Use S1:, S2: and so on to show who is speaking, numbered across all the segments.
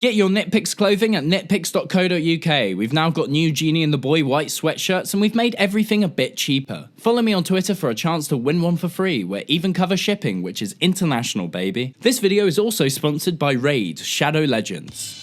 S1: Get your NitPix clothing at nitpix.co.uk. We've now got new Genie and the Boy white sweatshirts, and we've made everything a bit cheaper. Follow me on Twitter for a chance to win one for free. We're even cover shipping, which is international, baby. This video is also sponsored by Raid: Shadow Legends.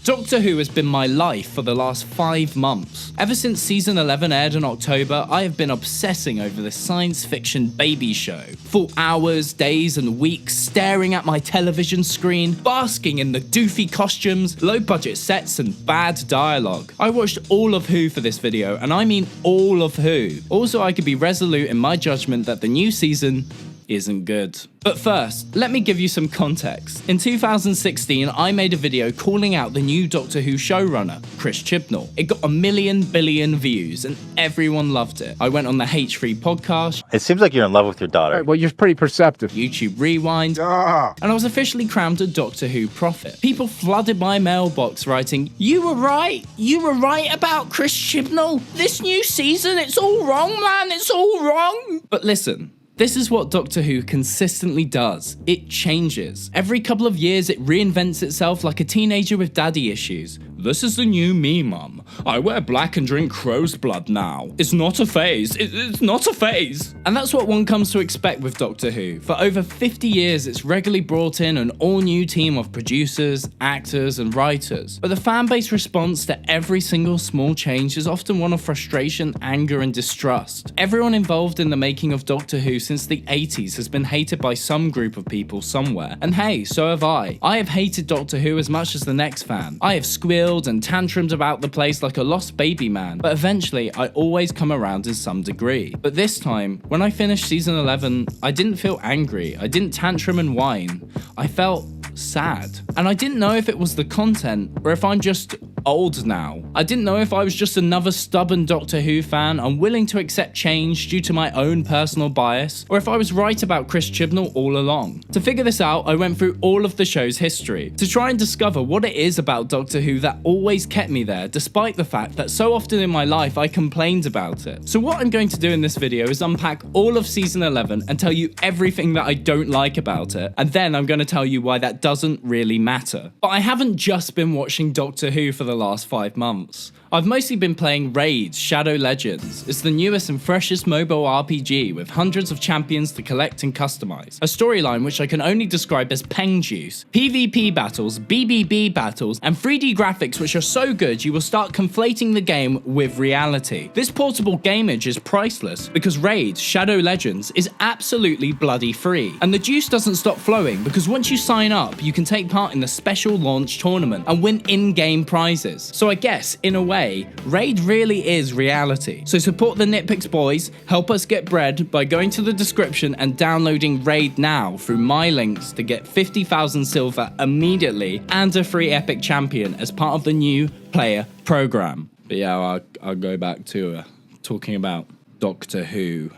S1: Doctor Who has been my life for the last 5 months. Ever since season 11 aired in October, I have been obsessing over this science fiction baby show. For hours, days and weeks staring at my television screen, basking in the doofy costumes, low budget sets and bad dialogue. I watched all of Who for this video, and I mean all of Who. Also, I could be resolute in my judgment that the new season isn't good. But first, let me give you some context. In 2016, I made a video calling out the new Doctor Who showrunner, Chris Chibnall. It got 1 billion views and everyone loved it. I went on the H3 podcast.
S2: It seems like you're in love with your daughter.
S3: Right, well, you're pretty perceptive.
S1: YouTube Rewind. And I was officially crowned a Doctor Who prophet. People flooded my mailbox writing, "You were right about Chris Chibnall. This new season, it's all wrong, man, it's all wrong." But listen. This is what Doctor Who consistently does. It changes. Every couple of years it reinvents itself like a teenager with daddy issues. "This is the new me, mum. I wear black and drink crow's blood now. It's not a phase. It's not a phase." And that's what one comes to expect with Doctor Who. For over 50 years it's regularly brought in an all-new team of producers, actors and writers. But the fanbase response to every single small change is often one of frustration, anger and distrust. Everyone involved in the making of Doctor Who since the 80s has been hated by some group of people somewhere. And hey, so have I. I have hated Doctor Who as much as the next fan. I have squealed and tantrums about the place like a lost baby man, but eventually I always come around in some degree. But this time, when I finished season 11, I didn't feel angry, I didn't tantrum and whine, I felt sad. And I didn't know if it was the content or if I'm just old now. I didn't know if I was just another stubborn Doctor Who fan unwilling to accept change due to my own personal bias, or if I was right about Chris Chibnall all along. To figure this out, I went through all of the show's history, to try and discover what it is about Doctor Who that always kept me there, despite the fact that so often in my life I complained about it. So what I'm going to do in this video is unpack all of season 11 and tell you everything that I don't like about it, and then I'm going to tell you why that doesn't really matter. But I haven't just been watching Doctor Who for the last 5 months. I've mostly been playing Raid: Shadow Legends. It's the newest and freshest mobile RPG with hundreds of champions to collect and customize. A storyline which I can only describe as peng juice. PvP battles, BBB battles, and 3D graphics which are so good you will start conflating the game with reality. This portable game image is priceless because Raid: Shadow Legends is absolutely bloody free. And the juice doesn't stop flowing because once you sign up, you can take part in the special launch tournament and win in-game prizes. So I guess, in a way, Raid really is reality. So support the NitPix boys, help us get bread by going to the description and downloading Raid now through my links to get 50,000 silver immediately and a free epic champion as part of the new player program. But yeah, I'll go back to talking about Doctor Who.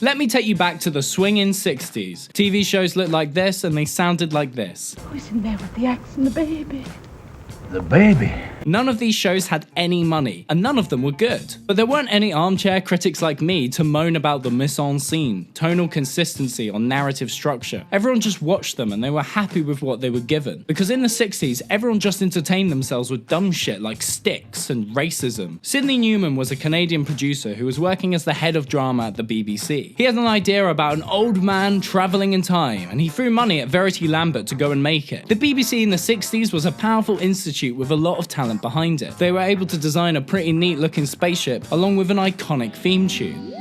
S1: Let me take you back to the swinging 60s. TV shows looked like this and they sounded like this.
S4: Who's in there with the axe and the baby?
S3: The baby.
S1: None of these shows had any money, and none of them were good. But there weren't any armchair critics like me to moan about the mise-en-scene, tonal consistency, or narrative structure. Everyone just watched them and they were happy with what they were given. Because in the 60s, everyone just entertained themselves with dumb shit like sticks and racism. Sidney Newman was a Canadian producer who was working as the head of drama at the BBC. He had an idea about an old man travelling in time, and he threw money at Verity Lambert to go and make it. The BBC in the 60s was a powerful institute with a lot of talent behind it. They were able to design a pretty neat looking spaceship along with an iconic theme tune.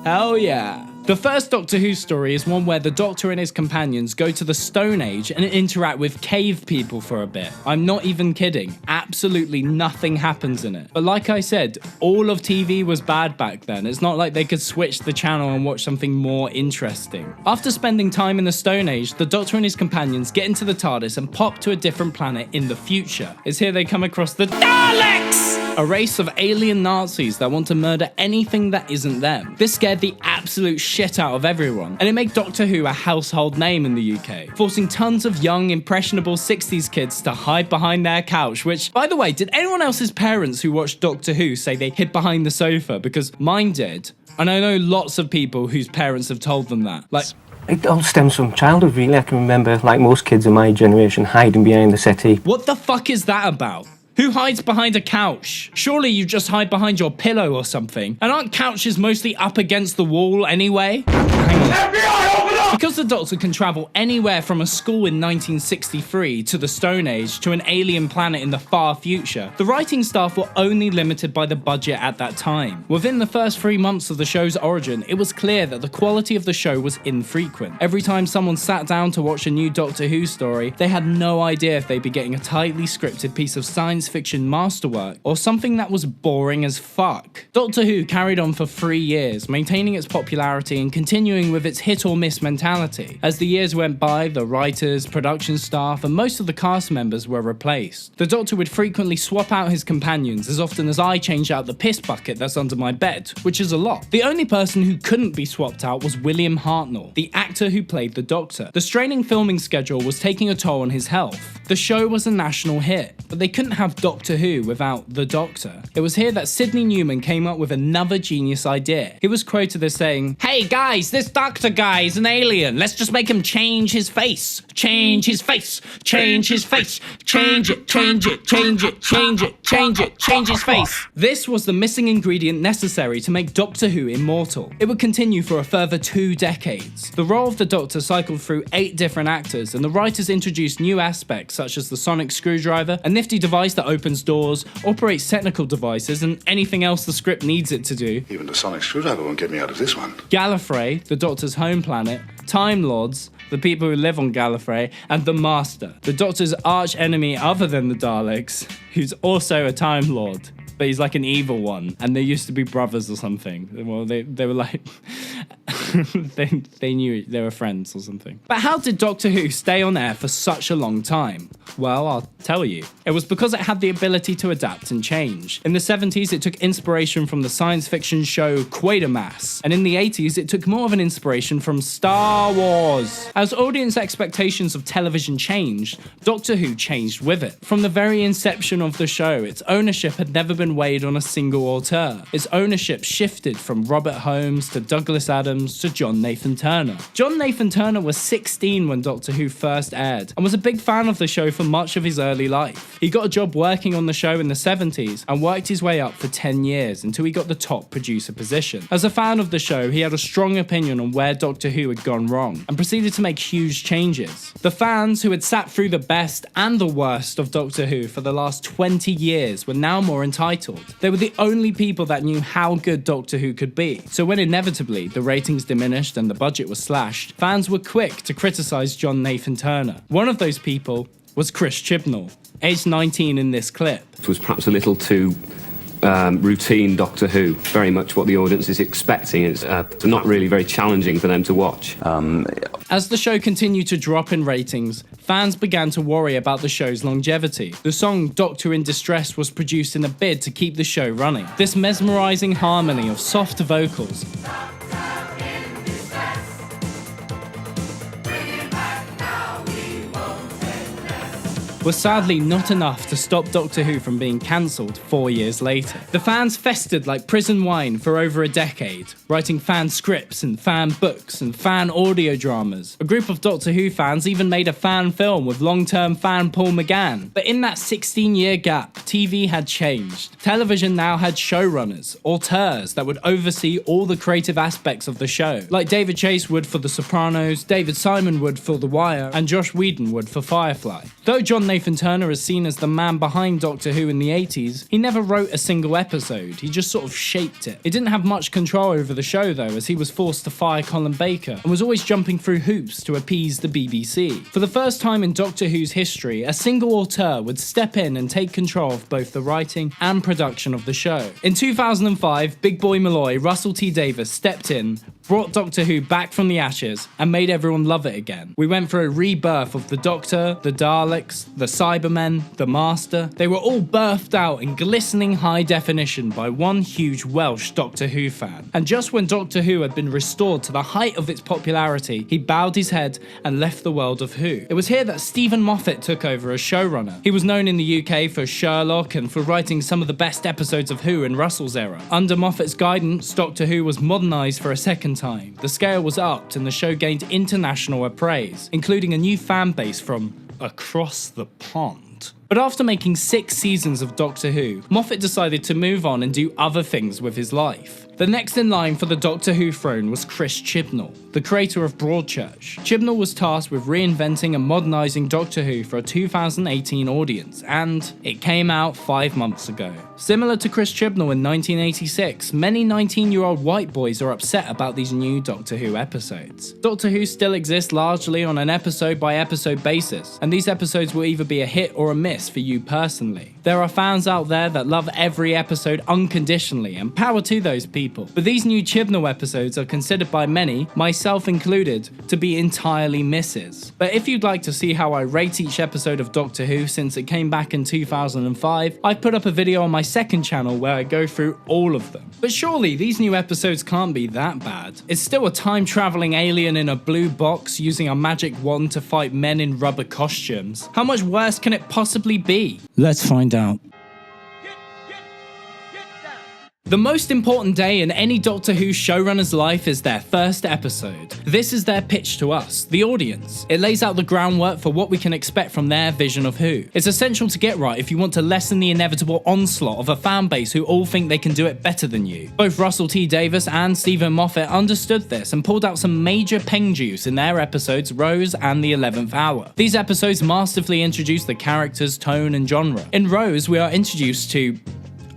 S1: Hell yeah. The first Doctor Who story is one where the Doctor and his companions go to the Stone Age and interact with cave people for a bit. I'm not even kidding. Absolutely nothing happens in it. But like I said, all of TV was bad back then. It's not like they could switch the channel and watch something more interesting. After spending time in the Stone Age, the Doctor and his companions get into the TARDIS and pop to a different planet in the future. It's here they come across the Daleks! A race of alien Nazis that want to murder anything that isn't them. This scared the absolute shit out of everyone, and it made Doctor Who a household name in the UK, forcing tons of young, impressionable 60s kids to hide behind their couch, which, by the way, did anyone else's parents who watched Doctor Who say they hid behind the sofa? Because mine did. And I know lots of people whose parents have told them that. Like,
S2: it all stems from childhood, really. I can remember, like most kids in my generation, hiding behind the settee.
S1: what the fuck is that about? Who hides behind a couch? Surely you just hide behind your pillow or something. And aren't couches mostly up against the wall anyway? Hang on. FBI, open up! Because the Doctor can travel anywhere from a school in 1963 to the Stone Age to an alien planet in the far future, the writing staff were only limited by the budget at that time. Within the first 3 months of the show's origin, it was clear that the quality of the show was infrequent. Every time someone sat down to watch a new Doctor Who story, they had no idea if they'd be getting a tightly scripted piece of science fiction masterwork or something that was boring as fuck. Doctor Who carried on for 3 years, maintaining its popularity and continuing with its hit or miss mentality. As the years went by, the writers, production staff, and most of the cast members were replaced. The Doctor would frequently swap out his companions as often as I changed out the piss bucket that's under my bed, which is a lot. The only person who couldn't be swapped out was William Hartnell, the actor who played the Doctor. The straining filming schedule was taking a toll on his health. The show was a national hit, but they couldn't have Doctor Who without the Doctor. It was here that Sidney Newman came up with another genius idea. He was quoted as saying, "Hey guys, this Doctor guy is an alien. Let's just make him change his face. Change his face. Change his face. Change it, change it, change it, change it, change it, change his face." This was the missing ingredient necessary to make Doctor Who immortal. It would continue for a further 2 decades. The role of the Doctor cycled through 8 different actors, and the writers introduced new aspects such as the sonic screwdriver, a nifty device that opens doors, operates technical devices, and anything else the script needs it to do.
S5: Even the sonic screwdriver won't get me out of this one.
S1: Gallifrey, the Doctor's home planet, Time Lords, the people who live on Gallifrey, and the Master, the Doctor's arch enemy other than the Daleks, who's also a Time Lord. But he's like an evil one, and they used to be brothers or something. Well, they were like... they knew they were friends or something. But how did Doctor Who stay on air for such a long time? Well, I'll tell you. It was because it had the ability to adapt and change. In the 70s, it took inspiration from the science fiction show Quatermass, and in the 80s, it took more of an inspiration from Star Wars. As audience expectations of television changed, Doctor Who changed with it. From the very inception of the show, its ownership had never been weighed on a single auteur. Its ownership shifted from Robert Holmes to Douglas Adams to John Nathan Turner. John Nathan Turner was 16 when Doctor Who first aired, and was a big fan of the show for much of his early life. He got a job working on the show in the 70s, and worked his way up for 10 years until he got the top producer position. As a fan of the show, he had a strong opinion on where Doctor Who had gone wrong, and proceeded to make huge changes. The fans, who had sat through the best and the worst of Doctor Who for the last 20 years, were now more entitled. They were the only people that knew how good Doctor Who could be. So when inevitably the ratings diminished and the budget was slashed, fans were quick to criticise John Nathan Turner. One of those people was Chris Chibnall, aged 19 in this clip.
S6: It was perhaps a little too routine Doctor Who, very much what the audience is expecting. It's not really very challenging for them to watch.
S1: As the show continued to drop in ratings, fans began to worry about the show's longevity. The song Doctor in Distress was produced in a bid to keep the show running. This mesmerising harmony of soft vocals was sadly not enough to stop Doctor Who from being cancelled 4 years later. The fans festered like prison wine for over a decade, writing fan scripts and fan books and fan audio dramas. A group of Doctor Who fans even made a fan film with long-term fan Paul McGann. But in that 16-year gap, TV had changed. Television now had showrunners, auteurs that would oversee all the creative aspects of the show, like David Chase would for The Sopranos, David Simon would for The Wire, and Josh Whedon would for Firefly. Though John Nathan Turner is seen as the man behind Doctor Who in the 80s, he never wrote a single episode, he just sort of shaped it. He didn't have much control over the show though, as he was forced to fire Colin Baker, and was always jumping through hoops to appease the BBC. For the first time in Doctor Who's history, a single auteur would step in and take control of both the writing and production of the show. In 2005, Big Boy Malloy, Russell T Davies, stepped in, brought Doctor Who back from the ashes, and made everyone love it again. We went for a rebirth of the Doctor, the Daleks, the Cybermen, the Master, they were all birthed out in glistening high definition by one huge Welsh Doctor Who fan. And just when Doctor Who had been restored to the height of its popularity, he bowed his head and left the world of Who. It was here that Stephen Moffat took over as showrunner. He was known in the UK for Sherlock and for writing some of the best episodes of Who in Russell's era. Under Moffat's guidance, Doctor Who was modernised for a second time. The scale was upped and the show gained international praise, including a new fan base from across the pond. But after making 6 seasons of Doctor Who, Moffat decided to move on and do other things with his life. The next in line for the Doctor Who throne was Chris Chibnall, the creator of Broadchurch. Chibnall was tasked with reinventing and modernising Doctor Who for a 2018 audience, and it came out 5 months ago. Similar to Chris Chibnall in 1986, many 19-year-old white boys are upset about these new Doctor Who episodes. Doctor Who still exists largely on an episode-by-episode basis, and these episodes will either be a hit or a miss for you personally. There are fans out there that love every episode unconditionally, and power to those people. But these new Chibnall episodes are considered by many, myself included, to be entirely misses. But if you'd like to see how I rate each episode of Doctor Who since it came back in 2005, I've put up a video on my second channel where I go through all of them. But surely these new episodes can't be that bad. It's still a time-traveling alien in a blue box using a magic wand to fight men in rubber costumes. How much worse can it possibly be? Let's find out. The most important day in any Doctor Who showrunner's life is their first episode. This is their pitch to us, the audience. It lays out the groundwork for what we can expect from their vision of Who. It's essential to get right if you want to lessen the inevitable onslaught of a fan base who all think they can do it better than you. Both Russell T Davies and Stephen Moffat understood this and pulled out some major peng juice in their episodes Rose and the 11th Hour. These episodes masterfully introduce the characters, tone and genre. In Rose, we are introduced to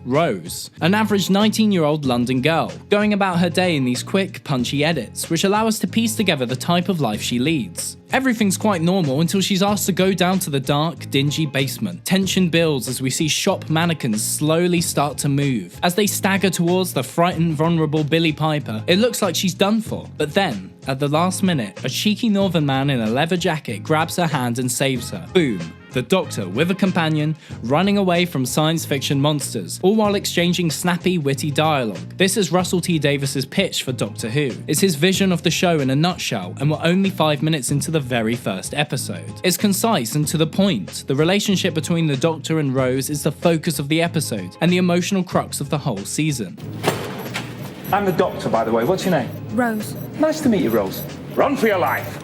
S1: Rose, an average 19-year-old London girl, going about her day in these quick, punchy edits, which allow us to piece together the type of life she leads. Everything's quite normal until she's asked to go down to the dark, dingy basement. Tension builds as we see shop mannequins slowly start to move. As they stagger towards the frightened, vulnerable Billie Piper, it looks like she's done for. But then, at the last minute, a cheeky northern man in a leather jacket grabs her hand and saves her. Boom. The Doctor, with a companion, running away from science fiction monsters, all while exchanging snappy, witty dialogue. This is Russell T Davies' pitch for Doctor Who. It's his vision of the show in a nutshell, and we're only 5 minutes into the very first episode. It's concise and to the point. The relationship between the Doctor and Rose is the focus of the episode, and the emotional crux of the whole season.
S7: I'm the Doctor, by the way. What's your name?
S4: Rose.
S7: Nice to meet you, Rose. Run for your life!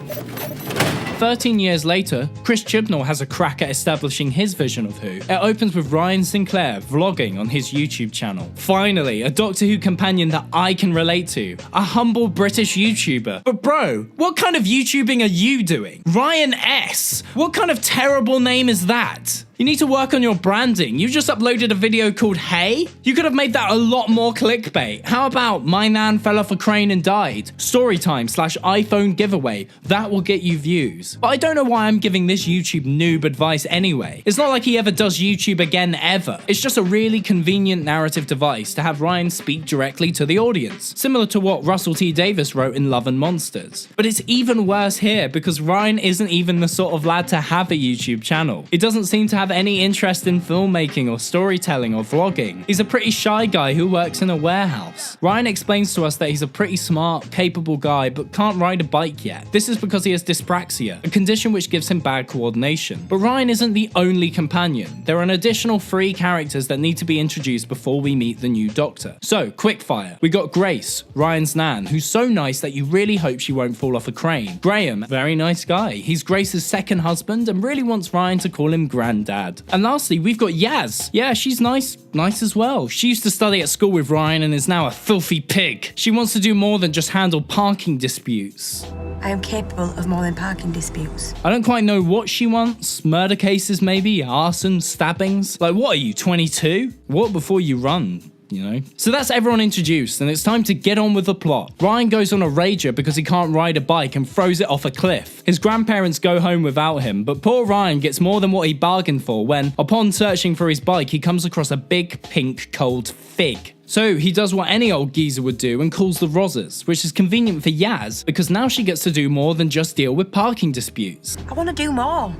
S1: 13 years later, Chris Chibnall has a crack at establishing his vision of Who. It opens with Ryan Sinclair vlogging on his YouTube channel. Finally, a Doctor Who companion that I can relate to. A humble British YouTuber. But bro, what kind of YouTubing are you doing? Ryan S. What kind of terrible name is that? You need to work on your branding. You just uploaded a video called Hey? You could have made that a lot more clickbait. How about my nan fell off a crane and died? Storytime/iPhone giveaway. That will get you views. But I don't know why I'm giving this YouTube noob advice anyway. It's not like he ever does YouTube again ever. It's just a really convenient narrative device to have Ryan speak directly to the audience. Similar to what Russell T Davies wrote in Love and Monsters. But it's even worse here because Ryan isn't even the sort of lad to have a YouTube channel. He doesn't seem to have any interest in filmmaking or storytelling or vlogging. He's a pretty shy guy who works in a warehouse. Ryan explains to us that he's a pretty smart, capable guy but can't ride a bike yet. This is because he has dyspraxia, a condition which gives him bad coordination. But Ryan isn't the only companion. There are an additional 3 characters that need to be introduced before we meet the new Doctor. So, quickfire. We got Grace, Ryan's nan, who's so nice that you really hope she won't fall off a crane. Graham, very nice guy. He's Grace's second husband and really wants Ryan to call him Granddad. And lastly, we've got Yaz. Yeah, she's nice as well. She used to study at school with Ryan and is now a filthy pig. She wants to do more than just handle parking disputes.
S8: I am capable of more than parking disputes.
S1: I don't quite know what she wants. Murder cases maybe? Arson? Stabbings? Like, what are you, 22? Walk before you run. You know? So that's everyone introduced, and it's time to get on with the plot. Ryan goes on a rager because he can't ride a bike and throws it off a cliff. His grandparents go home without him, but poor Ryan gets more than what he bargained for when, upon searching for his bike, he comes across a big, pink, cold fig. So he does what any old geezer would do and calls the Rozzers, which is convenient for Yaz because now she gets to do more than just deal with parking disputes.
S8: I want to do more.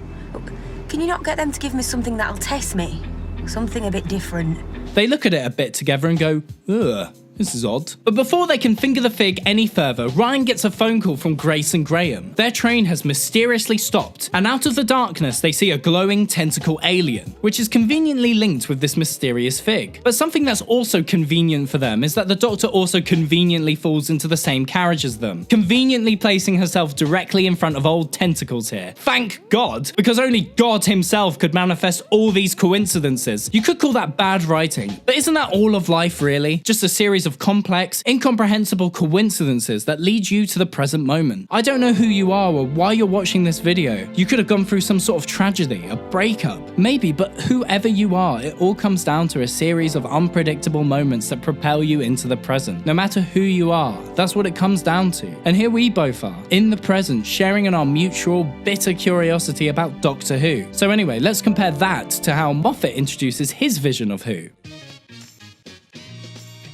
S8: Can you not get them to give me something that'll test me? Something a bit different.
S1: They look at it a bit together and go, ugh. This is odd. But before they can finger the fig any further, Ryan gets a phone call from Grace and Graham. Their train has mysteriously stopped, and out of the darkness they see a glowing tentacle alien, which is conveniently linked with this mysterious fig. But something that's also convenient for them is that the Doctor also conveniently falls into the same carriage as them, conveniently placing herself directly in front of old tentacles here. Thank God, because only God himself could manifest all these coincidences. You could call that bad writing, but isn't that all of life really? Just a series of complex, incomprehensible coincidences that lead you to the present moment. I don't know who you are or why you're watching this video. You could have gone through some sort of tragedy, a breakup, maybe, but whoever you are, it all comes down to a series of unpredictable moments that propel you into the present. No matter who you are, that's what it comes down to. And here we both are, in the present, sharing in our mutual, bitter curiosity about Doctor Who. So anyway, let's compare that to how Moffat introduces his vision of Who.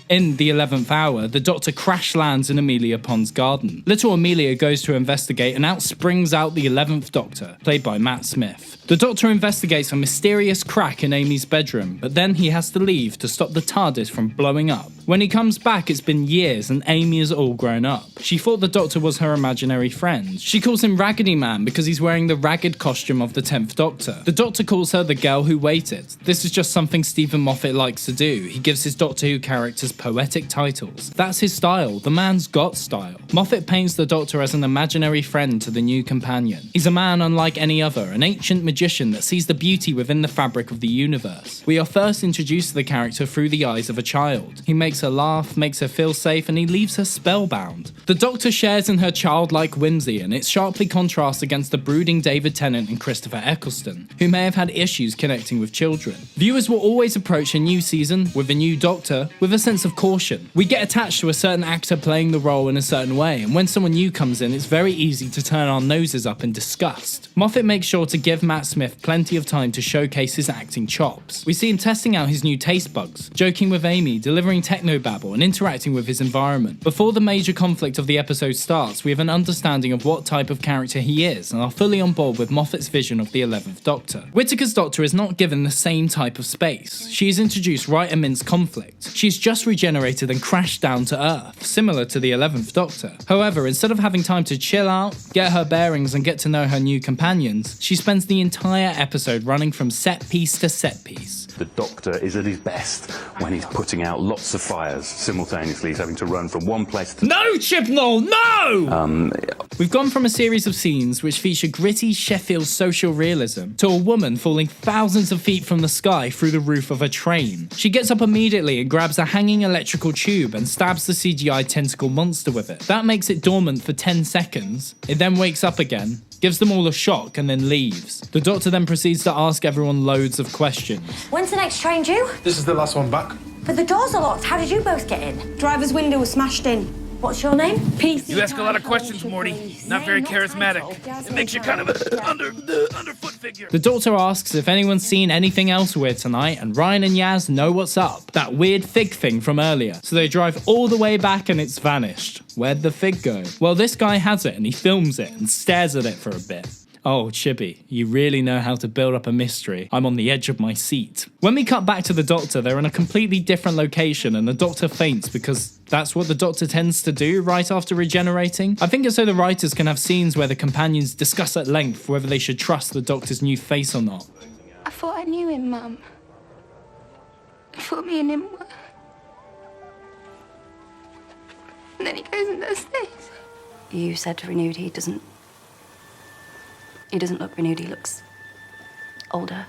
S1: In the 11th hour, the Doctor crash lands in Amelia Pond's garden. Little Amelia goes to investigate and out springs out the 11th Doctor, played by Matt Smith. The Doctor investigates a mysterious crack in Amy's bedroom, but then he has to leave to stop the TARDIS from blowing up. When he comes back, it's been years and Amy is all grown up. She thought the Doctor was her imaginary friend. She calls him Raggedy Man because he's wearing the ragged costume of the 10th Doctor. The Doctor calls her the girl who waited. This is just something Stephen Moffat likes to do. He gives his Doctor Who characters poetic titles. That's his style. The man's got style. Moffat paints the Doctor as an imaginary friend to the new companion. He's a man unlike any other, an ancient magician that sees the beauty within the fabric of the universe. We are first introduced to the character through the eyes of a child. He makes her laugh, makes her feel safe, and he leaves her spellbound. The Doctor shares in her childlike whimsy, and it sharply contrasts against the brooding David Tennant and Christopher Eccleston, who may have had issues connecting with children. Viewers will always approach a new season with a new Doctor with a sense of caution. We get attached to a certain actor playing the role in a certain way, and when someone new comes in, it's very easy to turn our noses up in disgust. Moffat makes sure to give Matt Smith plenty of time to showcase his acting chops. We see him testing out his new taste buds, joking with Amy, delivering technobabble, and interacting with his environment. Before the major conflict of the episode starts, we have an understanding of what type of character he is, and are fully on board with Moffat's vision of the 11th Doctor. Whittaker's Doctor is not given the same type of space. She is introduced right amidst conflict. She's just regenerated and crashed down to Earth, similar to the 11th Doctor. However, instead of having time to chill out, get her bearings and get to know her new companions, she spends the entire episode running from set piece to set piece.
S9: The Doctor is at his best when he's putting out lots of fires simultaneously. He's having to run from one place to...
S1: No, Chibnall, no! We've gone from a series of scenes which feature gritty Sheffield social realism to a woman falling thousands of feet from the sky through the roof of a train. She gets up immediately and grabs a hanging electrical tube and stabs the CGI tentacle monster with it. That makes it dormant for 10 seconds. It then wakes up again, gives them all a shock, and then leaves. The Doctor then proceeds to ask everyone loads of questions.
S8: When's the next train due?
S10: This is the last one back.
S8: But the doors are locked. How did you both get in? Driver's window was smashed in. What's your name? PC.
S10: You ask a lot of questions, Morty. Not very charismatic. It makes you kind of an underfoot figure.
S1: The Doctor asks if anyone's seen anything else weird tonight, and Ryan and Yaz know what's up. That weird fig thing from earlier. So they drive all the way back and it's vanished. Where'd the fig go? Well, this guy has it and he films it and stares at it for a bit. Oh, Chibby, you really know how to build up a mystery. I'm on the edge of my seat. When we cut back to the Doctor, they're in a completely different location and the Doctor faints because that's what the Doctor tends to do right after regenerating. I think it's so the writers can have scenes where the companions discuss at length whether they should trust the Doctor's new face or not.
S11: I thought I knew him, Mum. I thought me and him were... And then he goes and does this.
S12: You said renewed, he doesn't look renewed, he looks older.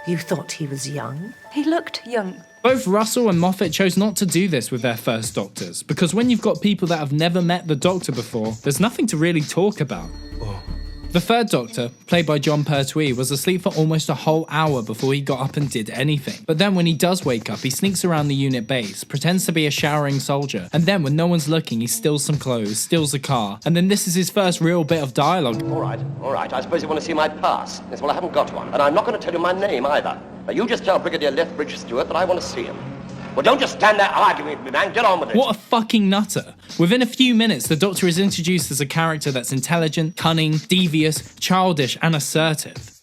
S13: You thought he was young?
S12: He looked young.
S1: Both Russell and Moffat chose not to do this with their first Doctors, because when you've got people that have never met the Doctor before, there's nothing to really talk about. The third Doctor, played by John Pertwee, was asleep for almost a whole hour before he got up and did anything. But then when he does wake up, he sneaks around the unit base, pretends to be a showering soldier, and then when no one's looking, he steals some clothes, steals a car, and then this is his first real bit of dialogue.
S14: All right, I suppose you want to see my pass. Yes, well, I haven't got one, and I'm not going to tell you my name either. Now, you just tell Brigadier Lethbridge Stewart that I want to see him. Well, don't just stand there arguing with me, man. Get on with it.
S1: What a fucking nutter. Within a few minutes, the Doctor is introduced as a character that's intelligent, cunning, devious, childish, and assertive.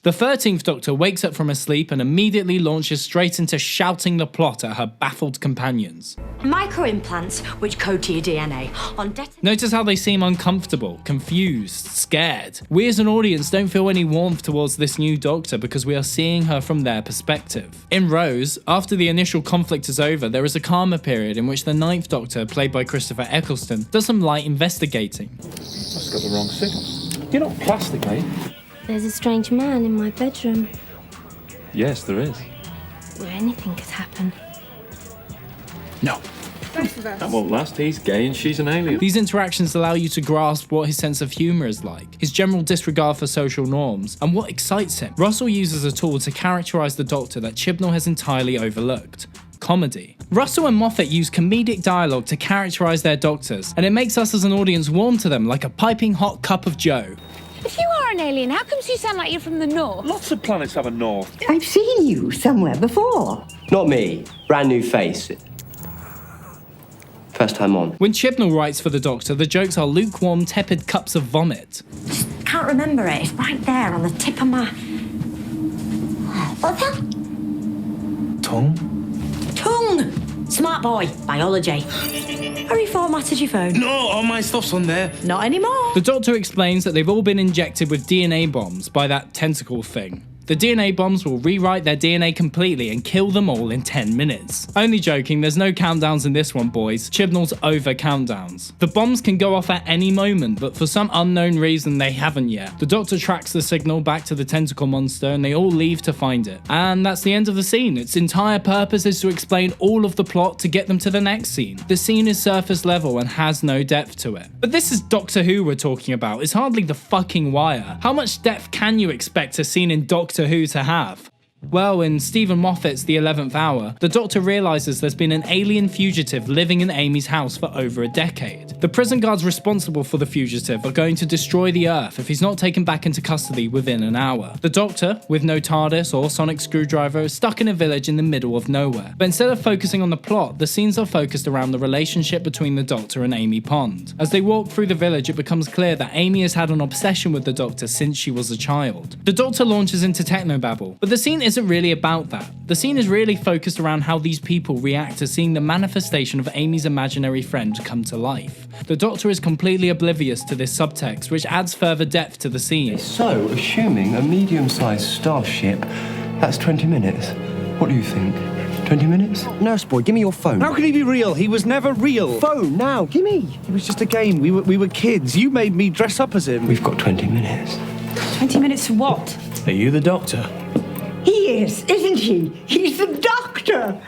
S1: The The 13th Doctor wakes up from her sleep and immediately launches straight into shouting the plot at her baffled companions.
S8: Micro-implants which code to your DNA on
S1: Notice how they seem uncomfortable, confused, scared. We as an audience don't feel any warmth towards this new Doctor because we are seeing her from their perspective. In Rose, after the initial conflict is over, there is a calmer period in which the 9th Doctor, played by Christopher Eccleston, does some light investigating.
S7: That's got the wrong signal. You're not plastic, mate.
S11: There's a strange man in my bedroom.
S7: Yes, there is.
S11: Where anything could happen.
S7: No. That won't last. He's gay and she's an alien.
S1: These interactions allow you to grasp what his sense of humour is like, his general disregard for social norms, and what excites him. Russell uses a tool to characterise the Doctor that Chibnall has entirely overlooked. Comedy. Russell and Moffat use comedic dialogue to characterise their Doctors, and it makes us as an audience warm to them like a piping hot cup of joe.
S4: If you are an alien, how come you sound like you're from the north?
S7: Lots of planets have a north.
S13: I've seen you somewhere before.
S14: Not me. Brand new face. First time on.
S1: When Chibnall writes for the Doctor, the jokes are lukewarm, tepid cups of vomit.
S8: Can't remember it. It's right there on the tip of my... What's that? Tongue. Smart boy. Biology. I reformatted your phone.
S10: No, all my stuff's on there.
S8: Not anymore.
S1: The Doctor explains that they've all been injected with DNA bombs by that tentacle thing. The DNA bombs will rewrite their DNA completely and kill them all in 10 minutes. Only joking, there's no countdowns in this one, boys. Chibnall's over countdowns. The bombs can go off at any moment, but for some unknown reason they haven't yet. The Doctor tracks the signal back to the tentacle monster and they all leave to find it. And that's the end of the scene. Its entire purpose is to explain all of the plot to get them to the next scene. The scene is surface level and has no depth to it. But this is Doctor Who we're talking about. It's hardly The fucking Wire. How much depth can you expect a scene in Doctor Who to have? Well, in Stephen Moffat's The 11th Hour, the Doctor realises there's been an alien fugitive living in Amy's house for over a decade. The prison guards responsible for the fugitive are going to destroy the Earth if he's not taken back into custody within an hour. The Doctor, with no TARDIS or sonic screwdriver, is stuck in a village in the middle of nowhere. But instead of focusing on the plot, the scenes are focused around the relationship between the Doctor and Amy Pond. As they walk through the village, it becomes clear that Amy has had an obsession with the Doctor since she was a child. The Doctor launches into technobabble, but the scene isn't really about that. The scene is really focused around how these people react to seeing the manifestation of Amy's imaginary friend come to life. The Doctor is completely oblivious to this subtext, which adds further depth to the scene.
S2: So, assuming a medium-sized starship, that's 20 minutes. What do you think? 20 minutes?
S15: Nurse boy, give me your phone.
S10: How can he be real? He was never real.
S15: Phone, now, give me.
S10: It was just a game. We were kids. You made me dress up as him.
S2: We've got 20 minutes.
S8: 20 minutes for what?
S10: Are you the Doctor?
S13: He is, isn't he? He's the Doctor.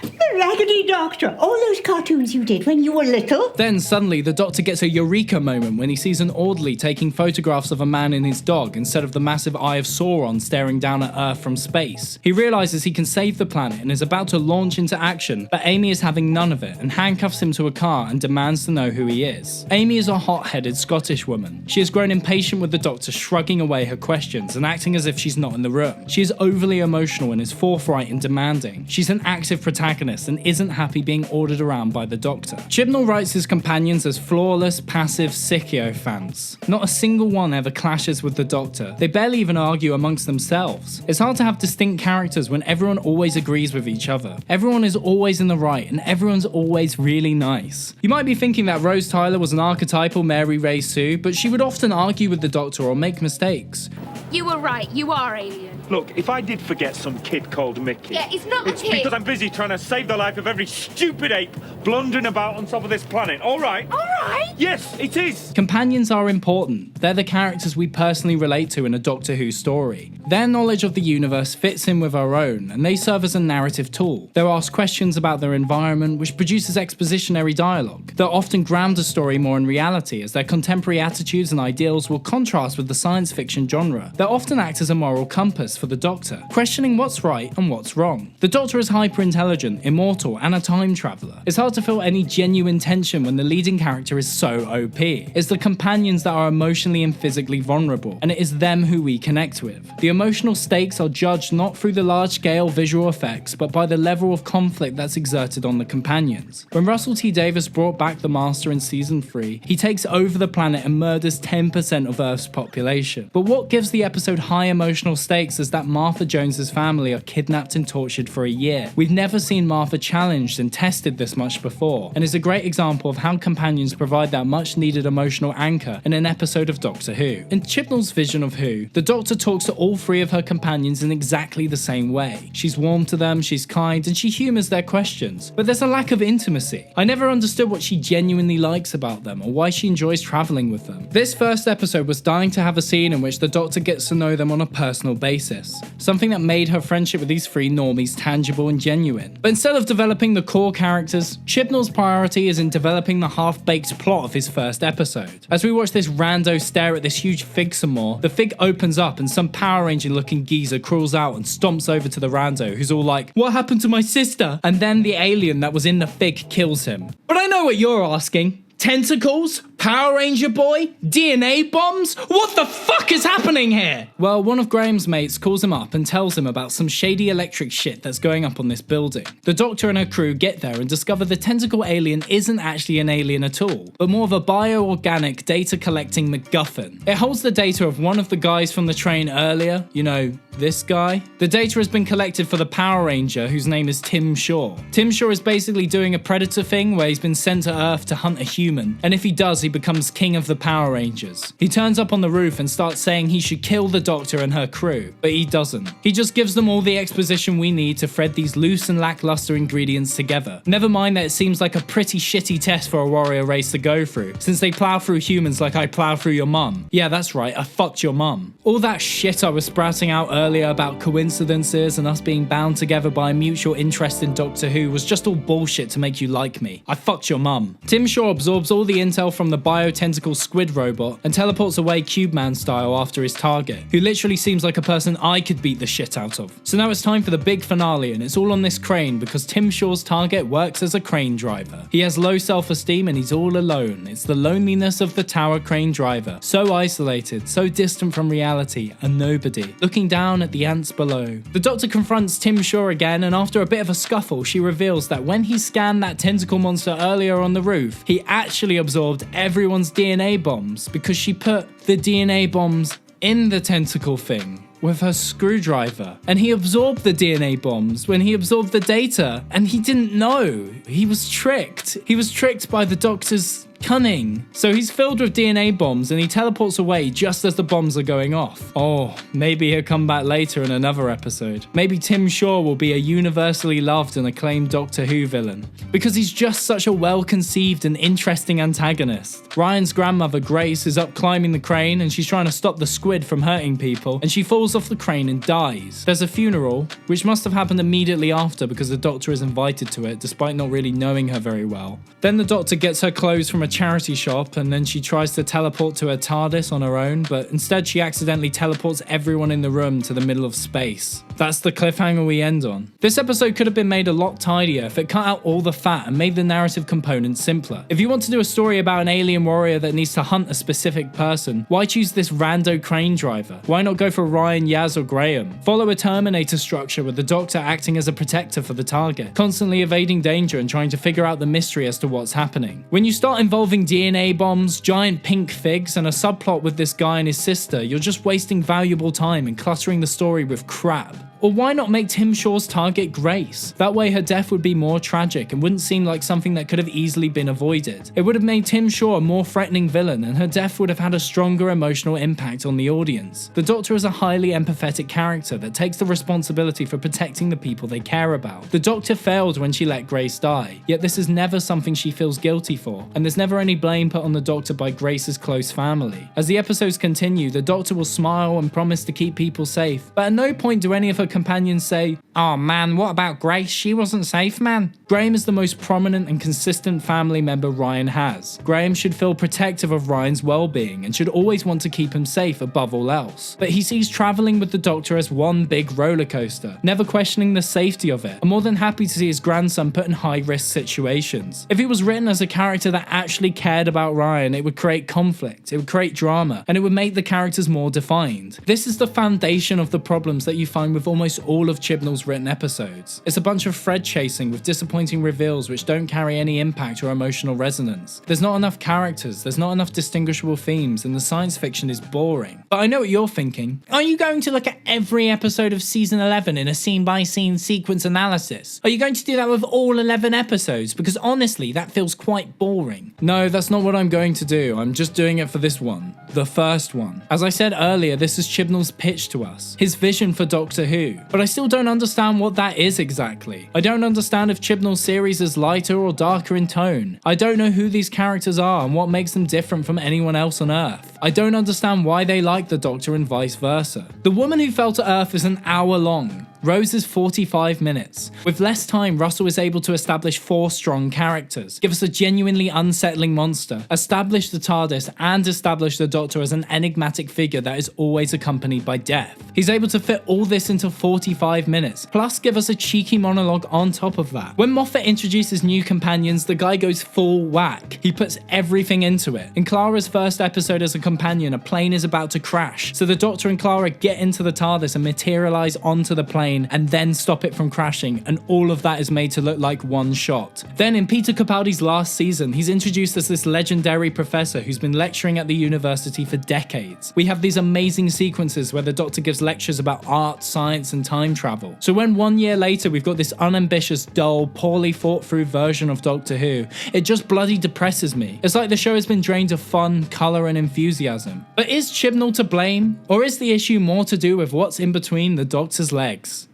S13: The Raggedy Doctor. All those cartoons you did when you were little.
S1: Then suddenly the Doctor gets a eureka moment when he sees an orderly taking photographs of a man and his dog instead of the massive eye of Sauron staring down at Earth from space. He realises he can save the planet and is about to launch into action, but Amy is having none of it and handcuffs him to a car and demands to know who he is. Amy is a hot-headed Scottish woman. She has grown impatient with the Doctor shrugging away her questions and acting as if she's not in the room. She is overly emotional and is forthright and demanding. She's an active protagonist and isn't happy being ordered around by the Doctor. Chibnall writes his companions as flawless, passive sycophants. Not a single one ever clashes with the Doctor. They barely even argue amongst themselves. It's hard to have distinct characters when everyone always agrees with each other. Everyone is always in the right and everyone's always really nice. You might be thinking that Rose Tyler was an archetypal Mary Ray Sue, but she would often argue with the Doctor or make mistakes.
S4: You were right, you are alien.
S7: Look, if I did forget some kid called Mickey...
S4: Yeah, he's not a
S7: it's
S4: kid.
S7: because I'm busy trying to save the life of every stupid ape blundering about on top of this planet, all right?
S4: All right.
S7: Yes, it is.
S1: Companions are important. They're the characters we personally relate to in a Doctor Who story. Their knowledge of the universe fits in with our own, and they serve as a narrative tool. They're asked questions about their environment, which produces expositionary dialogue. They'll often ground a story more in reality, as their contemporary attitudes and ideals will contrast with the science fiction genre. They'll often act as a moral compass for the Doctor, questioning what's right and what's wrong. The Doctor is hyper-intelligent, immortal, and a time traveller. It's hard to feel any genuine tension when the leading character is so OP. It's the companions that are emotionally and physically vulnerable, and it is them who we connect with. The emotional stakes are judged not through the large-scale visual effects, but by the level of conflict that's exerted on the companions. When Russell T Davies brought back the Master in Season 3, he takes over the planet and murders 10% of Earth's population. But what gives the episode high emotional stakes is that Martha Jones's family are kidnapped and tortured for a year. We've never seen Martha challenged and tested this much before, and is a great example of how companions provide that much needed emotional anchor in an episode of Doctor Who. In Chibnall's vision of Who, the Doctor talks to all three of her companions in exactly the same way. She's warm to them, she's kind, and she humours their questions. But there's a lack of intimacy. I never understood what she genuinely likes about them, or why she enjoys travelling with them. This first episode was dying to have a scene in which the Doctor gets to know them on a personal basis, something that made her friendship with these three normies tangible and genuine. But instead of developing the core characters, Chibnall's priority is in developing the half-baked plot of his first episode. As we watch this rando stare at this huge fig some more, the fig opens up and some Power Ranger looking geezer crawls out and stomps over to the rando, who's all like, "What happened to my sister?" And then the alien that was in the fig kills him. But I know what you're asking. Tentacles? Power Ranger boy? DNA bombs? What the fuck is happening here? Well, one of Graham's mates calls him up and tells him about some shady electric shit that's going up on this building. The Doctor and her crew get there and discover the tentacle alien isn't actually an alien at all, but more of a bioorganic data collecting MacGuffin. It holds the data of one of the guys from the train earlier, you know, this guy. The data has been collected for the Power Ranger, whose name is Tim Shaw. Tim Shaw is basically doing a Predator thing where he's been sent to Earth to hunt a human, and if he does, he becomes king of the Power Rangers. He turns up on the roof and starts saying he should kill the Doctor and her crew, but he doesn't. He just gives them all the exposition we need to thread these loose and lackluster ingredients together. Never mind that it seems like a pretty shitty test for a warrior race to go through, since they plow through humans like I plow through your mum. Yeah, that's right, I fucked your mum. All that shit I was sprouting out earlier about coincidences and us being bound together by a mutual interest in Doctor Who was just all bullshit to make you like me. I fucked your mum. Tim Shaw absorbs all the intel from the biotentacle squid robot and teleports away Cube Man style after his target, who literally seems like a person I could beat the shit out of. So now it's time for the big finale, and it's all on this crane because Tim Shaw's target works as a crane driver. He has low self-esteem and he's all alone. It's the loneliness of the tower crane driver. So isolated, so distant from reality, a nobody, looking down at the ants below. The Doctor confronts Tim Shaw again, and after a bit of a scuffle, she reveals that when he scanned that tentacle monster earlier on the roof, he actually absorbed everyone's DNA bombs because she put the DNA bombs in the tentacle thing with her screwdriver. And he absorbed the DNA bombs when he absorbed the data, and he didn't know. He was tricked. He was tricked by the Doctor's cunning. So he's filled with DNA bombs and he teleports away just as the bombs are going off. Oh, maybe he'll come back later in another episode. Maybe Tim Shaw will be a universally loved and acclaimed Doctor Who villain, because he's just such a well-conceived and interesting antagonist. Ryan's grandmother Grace is up climbing the crane and she's trying to stop the squid from hurting people, and she falls off the crane and dies. There's a funeral, which must have happened immediately after because the Doctor is invited to it despite not really knowing her very well. Then the Doctor gets her clothes from a charity shop, and then she tries to teleport to her TARDIS on her own, but instead she accidentally teleports everyone in the room to the middle of space. That's the cliffhanger we end on. This episode could have been made a lot tidier if it cut out all the fat and made the narrative components simpler. If you want to do a story about an alien warrior that needs to hunt a specific person, why choose this rando crane driver? Why not go for Ryan, Yaz or Graham? Follow a Terminator structure with the Doctor acting as a protector for the target, constantly evading danger and trying to figure out the mystery as to what's happening. When you start involving DNA bombs, giant pink figs, and a subplot with this guy and his sister, you're just wasting valuable time and cluttering the story with crap. Or why not make Tim Shaw's target Grace? That way her death would be more tragic and wouldn't seem like something that could have easily been avoided. It would have made Tim Shaw a more threatening villain, and her death would have had a stronger emotional impact on the audience. The Doctor is a highly empathetic character that takes the responsibility for protecting the people they care about. The Doctor failed when she let Grace die, yet this is never something she feels guilty for, and there's never any blame put on the Doctor by Grace's close family. As the episodes continue, the Doctor will smile and promise to keep people safe, but at no point do any of her her companions say, "Oh man, what about Grace? She wasn't safe, man." Graham is the most prominent and consistent family member Ryan has. Graham should feel protective of Ryan's well-being and should always want to keep him safe above all else. But he sees travelling with the Doctor as one big roller coaster, never questioning the safety of it, and more than happy to see his grandson put in high-risk situations. If he was written as a character that actually cared about Ryan, it would create conflict, it would create drama, and it would make the characters more defined. This is the foundation of the problems that you find with almost all of Chibnall's written episodes. It's a bunch of thread chasing with disappointing reveals which don't carry any impact or emotional resonance. There's not enough characters, there's not enough distinguishable themes, and the science fiction is boring. But I know what you're thinking. Are you going to look at every episode of season 11 in a scene-by-scene sequence analysis? Are you going to do that with all 11 episodes? Because honestly, that feels quite boring. No, that's not what I'm going to do. I'm just doing it for this one. The first one. As I said earlier, this is Chibnall's pitch to us. His vision for Doctor Who. But I still don't understand what that is exactly. I don't understand if Chibnall's series is lighter or darker in tone. I don't know who these characters are and what makes them different from anyone else on Earth. I don't understand why they like the Doctor and vice versa. The Woman Who Fell to Earth is an hour long. Rose is 45 minutes. With less time, Russell is able to establish 4 strong characters, give us a genuinely unsettling monster, establish the TARDIS, and establish the Doctor as an enigmatic figure that is always accompanied by death. He's able to fit all this into 45 minutes, plus give us a cheeky monologue on top of that. When Moffat introduces new companions, the guy goes full whack. He puts everything into it. In Clara's first episode as a companion, a plane is about to crash, so the Doctor and Clara get into the TARDIS and materialize onto the plane and then stop it from crashing, and all of that is made to look like one shot. Then in Peter Capaldi's last season, he's introduced as this legendary professor who's been lecturing at the university for decades. We have these amazing sequences where the Doctor gives lectures about art, science, and time travel. So when 1 year later we've got this unambitious, dull, poorly thought through version of Doctor Who, it just bloody depresses me. It's like the show has been drained of fun, colour, and enthusiasm. But is Chibnall to blame? Or is the issue more to do with what's in between the Doctor's legs?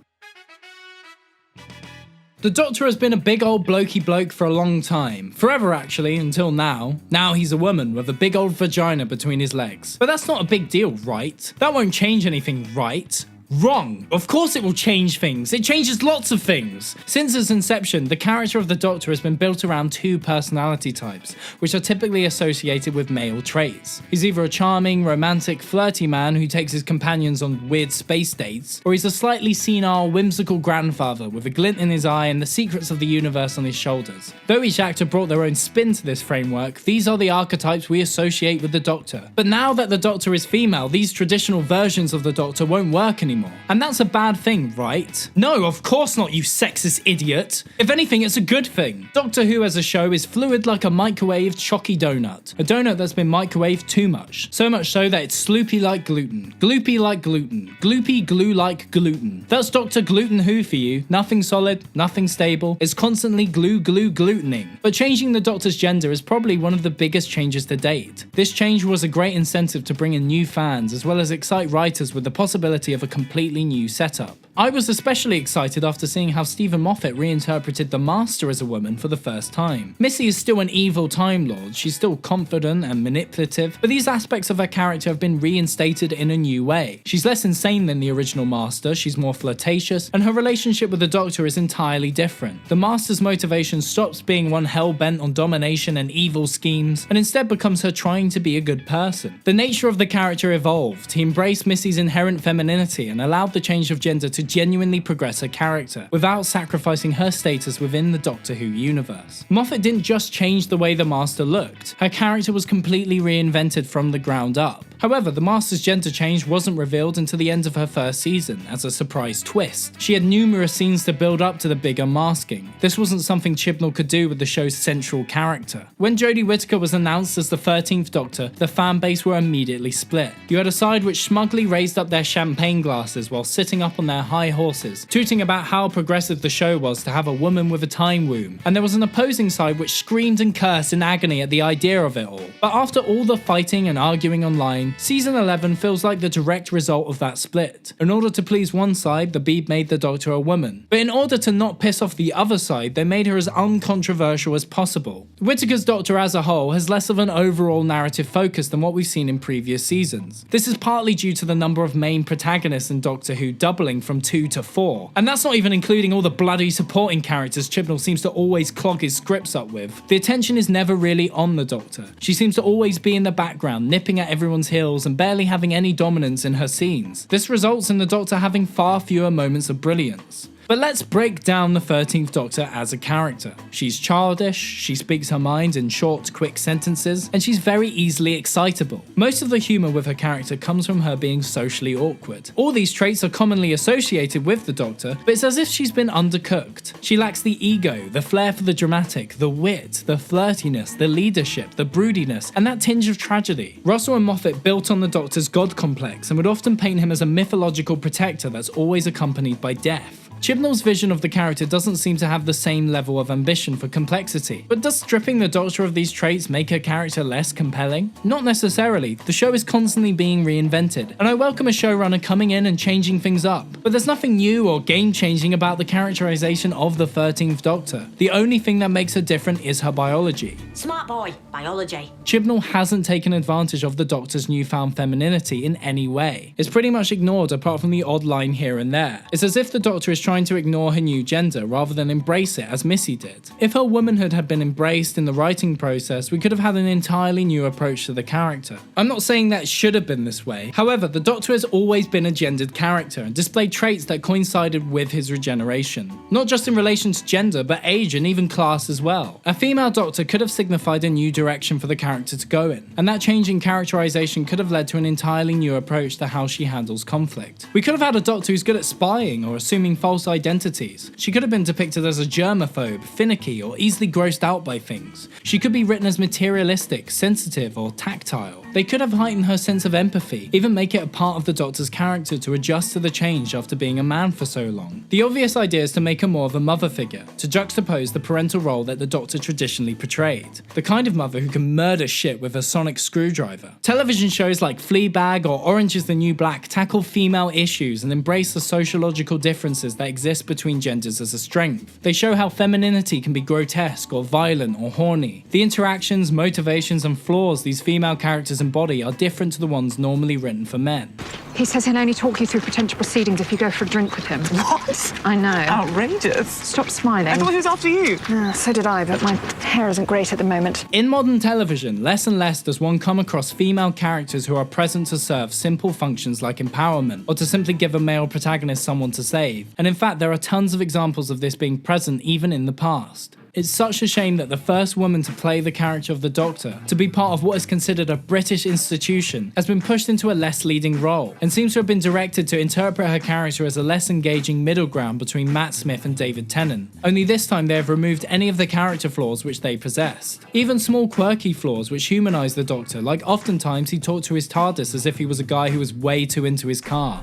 S1: The Doctor has been a big old blokey bloke for a long time. Forever actually, until now. Now he's a woman with a big old vagina between his legs. But that's not a big deal, right? That won't change anything, right? Wrong. Of course it will change things. It changes lots of things. Since its inception, the character of the Doctor has been built around 2 personality types, which are typically associated with male traits. He's either a charming, romantic, flirty man who takes his companions on weird space dates, or he's a slightly senile, whimsical grandfather with a glint in his eye and the secrets of the universe on his shoulders. Though each actor brought their own spin to this framework, these are the archetypes we associate with the Doctor. But now that the Doctor is female, these traditional versions of the Doctor won't work anymore. And that's a bad thing, right? No, of course not, you sexist idiot. If anything, it's a good thing. Doctor Who as a show is fluid like a microwaved chalky donut. A donut that's been microwaved too much. So much so that it's sloopy like gluten. Gloopy like gluten. Gloopy glue like gluten. That's Dr. Gluten Who for you. Nothing solid, nothing stable. It's constantly glutening. But changing the Doctor's gender is probably one of the biggest changes to date. This change was a great incentive to bring in new fans, as well as excite writers with the possibility of a completely new setup. I was especially excited after seeing how Stephen Moffat reinterpreted the Master as a woman for the first time. Missy is still an evil Time Lord, she's still confident and manipulative, but these aspects of her character have been reinstated in a new way. She's less insane than the original Master, she's more flirtatious, and her relationship with the Doctor is entirely different. The Master's motivation stops being one hell-bent on domination and evil schemes, and instead becomes her trying to be a good person. The nature of the character evolved. He embraced Missy's inherent femininity and allowed the change of gender to genuinely progress her character, without sacrificing her status within the Doctor Who universe. Moffat didn't just change the way the Master looked, her character was completely reinvented from the ground up. However, the Master's gender change wasn't revealed until the end of her first season, as a surprise twist. She had numerous scenes to build up to the big unmasking. This wasn't something Chibnall could do with the show's central character. When Jodie Whittaker was announced as the 13th Doctor, the fanbase were immediately split. You had a side which smugly raised up their champagne glasses while sitting up on their high horses, tooting about how progressive the show was to have a woman with a time womb, and there was an opposing side which screamed and cursed in agony at the idea of it all. But after all the fighting and arguing online, saying, season 11 feels like the direct result of that split. In order to please one side, the Beeb made the Doctor a woman. But in order to not piss off the other side, they made her as uncontroversial as possible. Whittaker's Doctor as a whole has less of an overall narrative focus than what we've seen in previous seasons. This is partly due to the number of main protagonists in Doctor Who doubling from 2 to 4. And that's not even including all the bloody supporting characters Chibnall seems to always clog his scripts up with. The attention is never really on the Doctor. She seems to always be in the background, nipping at everyone's heels and barely having any dominance in her scenes. This results in the Doctor having far fewer moments of brilliance. But let's break down the 13th Doctor as a character. She's childish, she speaks her mind in short, quick sentences, and she's very easily excitable. Most of the humour with her character comes from her being socially awkward. All these traits are commonly associated with the Doctor, but it's as if she's been undercooked. She lacks the ego, the flair for the dramatic, the wit, the flirtiness, the leadership, the broodiness, and that tinge of tragedy. Russell and Moffat built on the Doctor's god complex and would often paint him as a mythological protector that's always accompanied by death. Chibnall's vision of the character doesn't seem to have the same level of ambition for complexity, but does stripping the Doctor of these traits make her character less compelling? Not necessarily. The show is constantly being reinvented, and I welcome a showrunner coming in and changing things up. But there's nothing new or game-changing about the characterization of the 13th Doctor. The only thing that makes her different is her biology.
S8: Smart boy, biology.
S1: Chibnall hasn't taken advantage of the Doctor's newfound femininity in any way. It's pretty much ignored apart from the odd line here and there. It's as if the Doctor is trying to ignore her new gender rather than embrace it as Missy did. If her womanhood had been embraced in the writing process, we could have had an entirely new approach to the character. I'm not saying that it should have been this way. However, the Doctor has always been a gendered character and displayed traits that coincided with his regeneration. Not just in relation to gender, but age and even class as well. A female Doctor could have signified a new direction for the character to go in, and that change in characterization could have led to an entirely new approach to how she handles conflict. We could have had a Doctor who's good at spying or assuming false identities. She could have been depicted as a germaphobe, finicky, or easily grossed out by things. She could be written as materialistic, sensitive, or tactile. They could have heightened her sense of empathy, even make it a part of the Doctor's character to adjust to the change after being a man for so long. The obvious idea is to make her more of a mother figure, to juxtapose the parental role that the Doctor traditionally portrayed. The kind of mother who can murder shit with a sonic screwdriver. Television shows like Fleabag or Orange is the New Black tackle female issues and embrace the sociological differences that exist between genders as a strength. They show how femininity can be grotesque or violent or horny. The interactions, motivations, and flaws these female characters embody are different to the ones normally written for men.
S16: He says he'll only talk you through potential proceedings if you go for a drink with him.
S17: What?
S16: I know.
S17: Outrageous.
S16: Stop smiling.
S17: I thought he was after you.
S16: So did I, but my hair isn't great at the moment.
S1: In modern television, less and less does one come across female characters who are present to serve simple functions like empowerment, or to simply give a male protagonist someone to save. And in fact, there are tons of examples of this being present even in the past. It's such a shame that the first woman to play the character of the Doctor, to be part of what is considered a British institution, has been pushed into a less leading role, and seems to have been directed to interpret her character as a less engaging middle ground between Matt Smith and David Tennant. Only this time they have removed any of the character flaws which they possessed. Even small quirky flaws which humanise the Doctor, like oftentimes he talked to his TARDIS as if he was a guy who was way too into his car.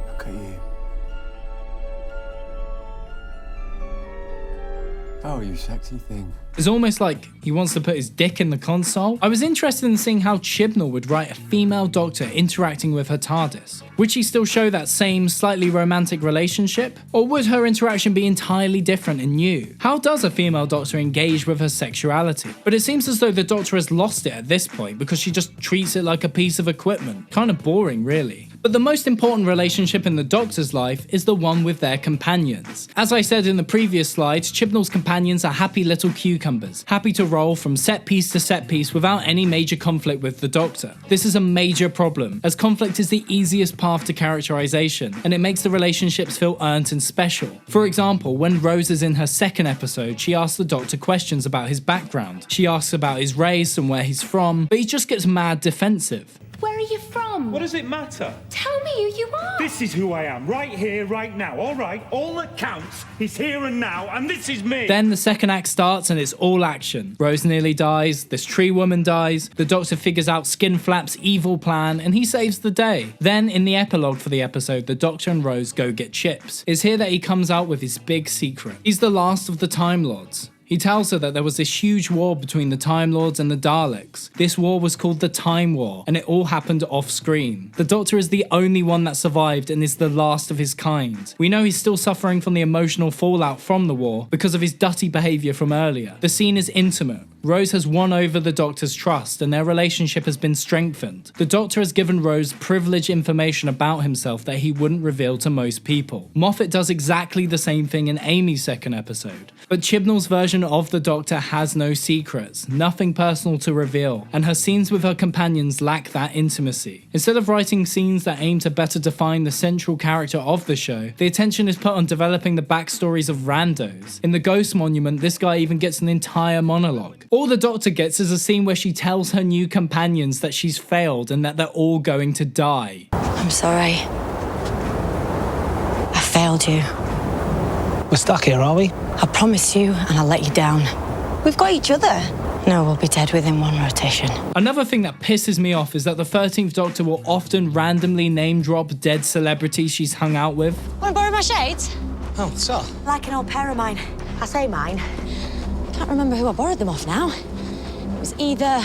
S2: Look at you. Oh, you sexy thing.
S1: It's almost like he wants to put his dick in the console. I was interested in seeing how Chibnall would write a female Doctor interacting with her TARDIS. Would she still show that same slightly romantic relationship? Or would her interaction be entirely different and new? How does a female Doctor engage with her sexuality? But it seems as though the Doctor has lost it at this point because she just treats it like a piece of equipment. Kind of boring, really. But the most important relationship in the Doctor's life is the one with their companions. As I said in the previous slide, Chibnall's companions are happy little cucumbers, happy to roll from set piece to set piece without any major conflict with the Doctor. This is a major problem, as conflict is the easiest path to characterization, and it makes the relationships feel earned and special. For example, when Rose is in her second episode, she asks the Doctor questions about his background. She asks about his race and where he's from, but he just gets mad defensive.
S4: Where are you from?
S7: What does it matter?
S4: Tell me who you are.
S7: This is who I am, right here, right now, all right? All that counts is here and now, and this is me.
S1: Then the second act starts and it's all action. Rose nearly dies, this tree woman dies, the Doctor figures out Skinflap's evil plan, and he saves the day. Then, in the epilogue for the episode, the Doctor and Rose go get chips. It's here that he comes out with his big secret. He's the last of the Time Lords. He tells her that there was this huge war between the Time Lords and the Daleks. This war was called the Time War, and it all happened off screen. The Doctor is the only one that survived and is the last of his kind. We know he's still suffering from the emotional fallout from the war because of his dirty behaviour from earlier. The scene is intimate. Rose has won over the Doctor's trust and their relationship has been strengthened. The Doctor has given Rose privileged information about himself that he wouldn't reveal to most people. Moffat does exactly the same thing in Amy's second episode. But Chibnall's version of the Doctor has no secrets, nothing personal to reveal, and her scenes with her companions lack that intimacy. Instead of writing scenes that aim to better define the central character of the show, the attention is put on developing the backstories of randos. In the Ghost Monument, this guy even gets an entire monologue. All the Doctor gets is a scene where she tells her new companions that she's failed and that they're all going to die.
S8: I'm sorry. I failed you.
S17: We're stuck here, are we?
S8: I promised you, and I let you down. We've got each other. No, we'll be dead within one rotation.
S1: Another thing that pisses me off is that the 13th Doctor will often randomly name drop dead celebrities she's hung out with.
S8: Want to borrow my shades?
S17: Oh, so?
S8: Like an old pair of mine. I say mine. Can't remember who I borrowed them off now. It was either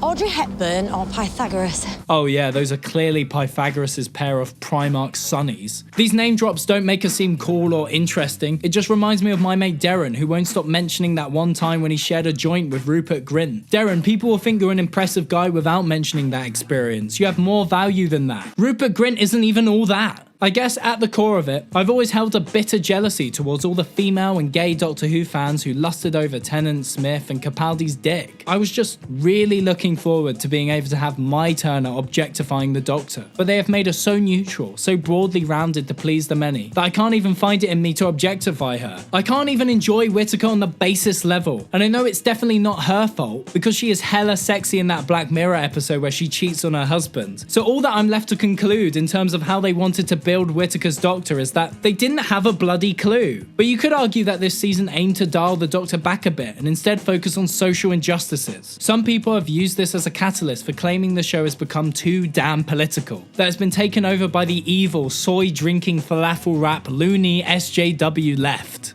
S8: Audrey Hepburn or Pythagoras.
S1: Oh yeah, those are clearly Pythagoras' pair of Primarch sunnies. These name drops don't make us seem cool or interesting. It just reminds me of my mate Darren, who won't stop mentioning that one time when he shared a joint with Rupert Grint. Darren, people will think you're an impressive guy without mentioning that experience. You have more value than that. Rupert Grint isn't even all that. I guess at the core of it, I've always held a bitter jealousy towards all the female and gay Doctor Who fans who lusted over Tennant, Smith and Capaldi's dick. I was just really looking forward to being able to have my turn at objectifying the Doctor, but they have made her so neutral, so broadly rounded to please the many, that I can't even find it in me to objectify her. I can't even enjoy Whittaker on the basis level, and I know it's definitely not her fault, because she is hella sexy in that Black Mirror episode where she cheats on her husband. So all that I'm left to conclude in terms of how they wanted to build Whittaker's Doctor is that they didn't have a bloody clue. But you could argue that this season aimed to dial the Doctor back a bit and instead focus on social injustices. Some people have used this as a catalyst for claiming the show has become too damn political, that it's been taken over by the evil, soy-drinking, falafel rap, loony SJW left.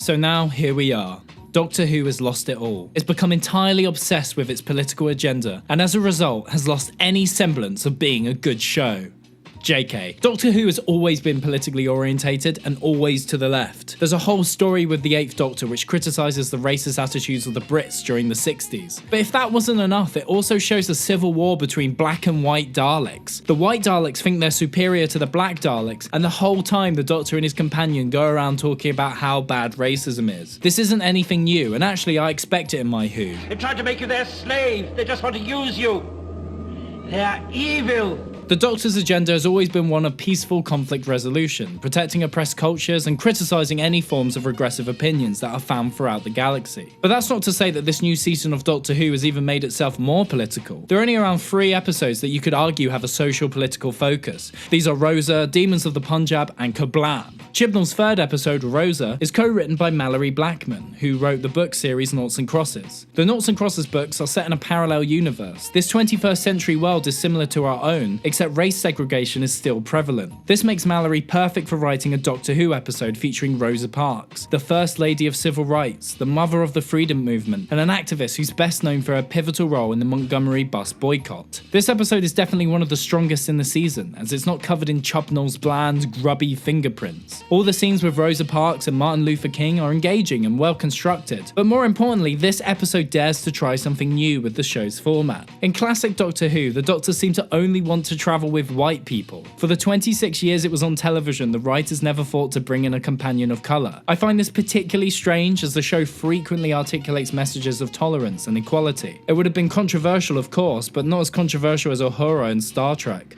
S1: So now, here we are. Doctor Who has lost it all. It's become entirely obsessed with its political agenda, and as a result has lost any semblance of being a good show. JK. Doctor Who has always been politically orientated and always to the left. There's a whole story with the 8th Doctor which criticises the racist attitudes of the Brits during the 60s. But if that wasn't enough, it also shows the civil war between black and white Daleks. The white Daleks think they're superior to the black Daleks, and the whole time the Doctor and his companion go around talking about how bad racism is. This isn't anything new, and actually I expect it in my Who.
S18: They tried to make you their slave. They just want to use you. They are evil.
S1: The Doctor's agenda has always been one of peaceful conflict resolution, protecting oppressed cultures and criticising any forms of regressive opinions that are found throughout the galaxy. But that's not to say that this new season of Doctor Who has even made itself more political. There are only around 3 episodes that you could argue have a social political focus. These are Rosa, Demons of the Punjab and Kablam. Chibnall's 3rd episode, Rosa, is co-written by Mallory Blackman, who wrote the book series Noughts and Crosses. The Noughts and Crosses books are set in a parallel universe. This 21st century world is similar to our own, except race segregation is still prevalent. This makes Mallory perfect for writing a Doctor Who episode featuring Rosa Parks, the First Lady of Civil Rights, the mother of the freedom movement, and an activist who's best known for her pivotal role in the Montgomery bus boycott. This episode is definitely one of the strongest in the season, as it's not covered in Chibnall's bland, grubby fingerprints. All the scenes with Rosa Parks and Martin Luther King are engaging and well constructed, but more importantly, this episode dares to try something new with the show's format. In classic Doctor Who, the Doctor seemed to only want to travel with white people. For the 26 years it was on television, the writers never thought to bring in a companion of colour. I find this particularly strange as the show frequently articulates messages of tolerance and equality. It would have been controversial of course, but not as controversial as Uhura and Star Trek.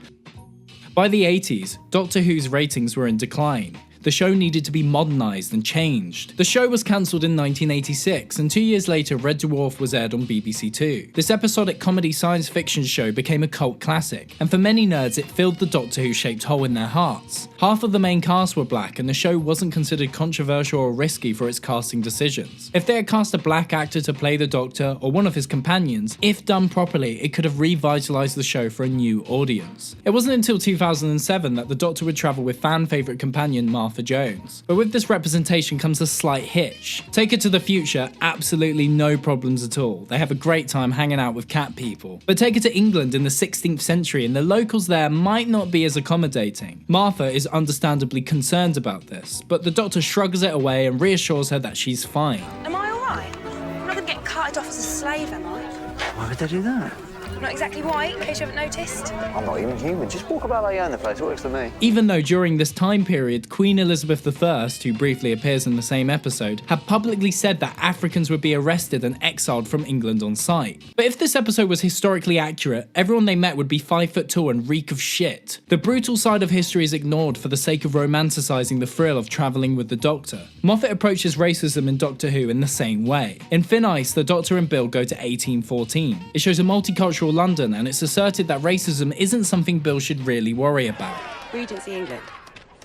S1: By the 80s, Doctor Who's ratings were in decline. The show needed to be modernised and changed. The show was cancelled in 1986, and 2 years later Red Dwarf was aired on BBC Two. This episodic comedy science fiction show became a cult classic, and for many nerds it filled the Doctor Who shaped hole in their hearts. Half of the main cast were black, and the show wasn't considered controversial or risky for its casting decisions. If they had cast a black actor to play the Doctor, or one of his companions, if done properly it could have revitalised the show for a new audience. It wasn't until 2007 that the Doctor would travel with fan favourite companion Martha Martha Jones. But with this representation comes a slight hitch. Take Her to the Future, absolutely no problems at all. They have a great time hanging out with cat people. But take her to England in the 16th century and the locals there might not be as accommodating. Martha is understandably concerned about this, but the doctor shrugs it away and reassures her that she's fine.
S19: Am I alright? I'm not going to get carted off as a slave, am I?
S20: Why would they do that?
S19: I'm not exactly white, in case you haven't noticed.
S20: I'm not even human. Just walk about like you own the place. It works for me.
S1: Even though during this time period, Queen Elizabeth I, who briefly appears in the same episode, had publicly said that Africans would be arrested and exiled from England on sight. But if this episode was historically accurate, everyone they met would be 5 foot tall and reek of shit. The brutal side of history is ignored for the sake of romanticising the thrill of travelling with the Doctor. Moffat approaches racism in Doctor Who in the same way. In Thin Ice, the Doctor and Bill go to 1814. It shows a multicultural London, and it's asserted that racism isn't something Bill should really worry about.
S21: Regency England.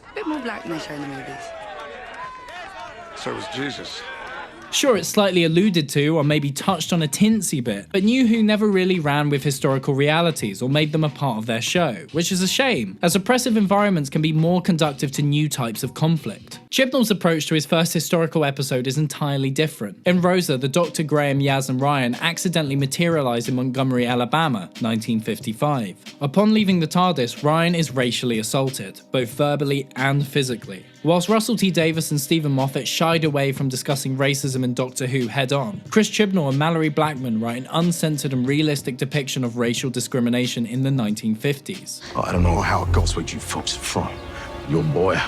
S21: A bit more black than they show in the movies.
S5: So was Jesus.
S1: Sure, it's slightly alluded to or maybe touched on a tinsy bit, but New Who never really ran with historical realities or made them a part of their show, which is a shame, as oppressive environments can be more conducive to new types of conflict. Chibnall's approach to his first historical episode is entirely different. In Rosa, the Doctor, Graham, Yaz and Ryan accidentally materialise in Montgomery, Alabama, 1955. Upon leaving the TARDIS, Ryan is racially assaulted, both verbally and physically. Whilst Russell T Davies and Stephen Moffat shied away from discussing racism in Doctor Who head-on, Chris Chibnall and Mallory Blackman write an uncensored and realistic depiction of racial discrimination in the 1950s.
S22: I don't know how it goes where you folks are from. Your boy,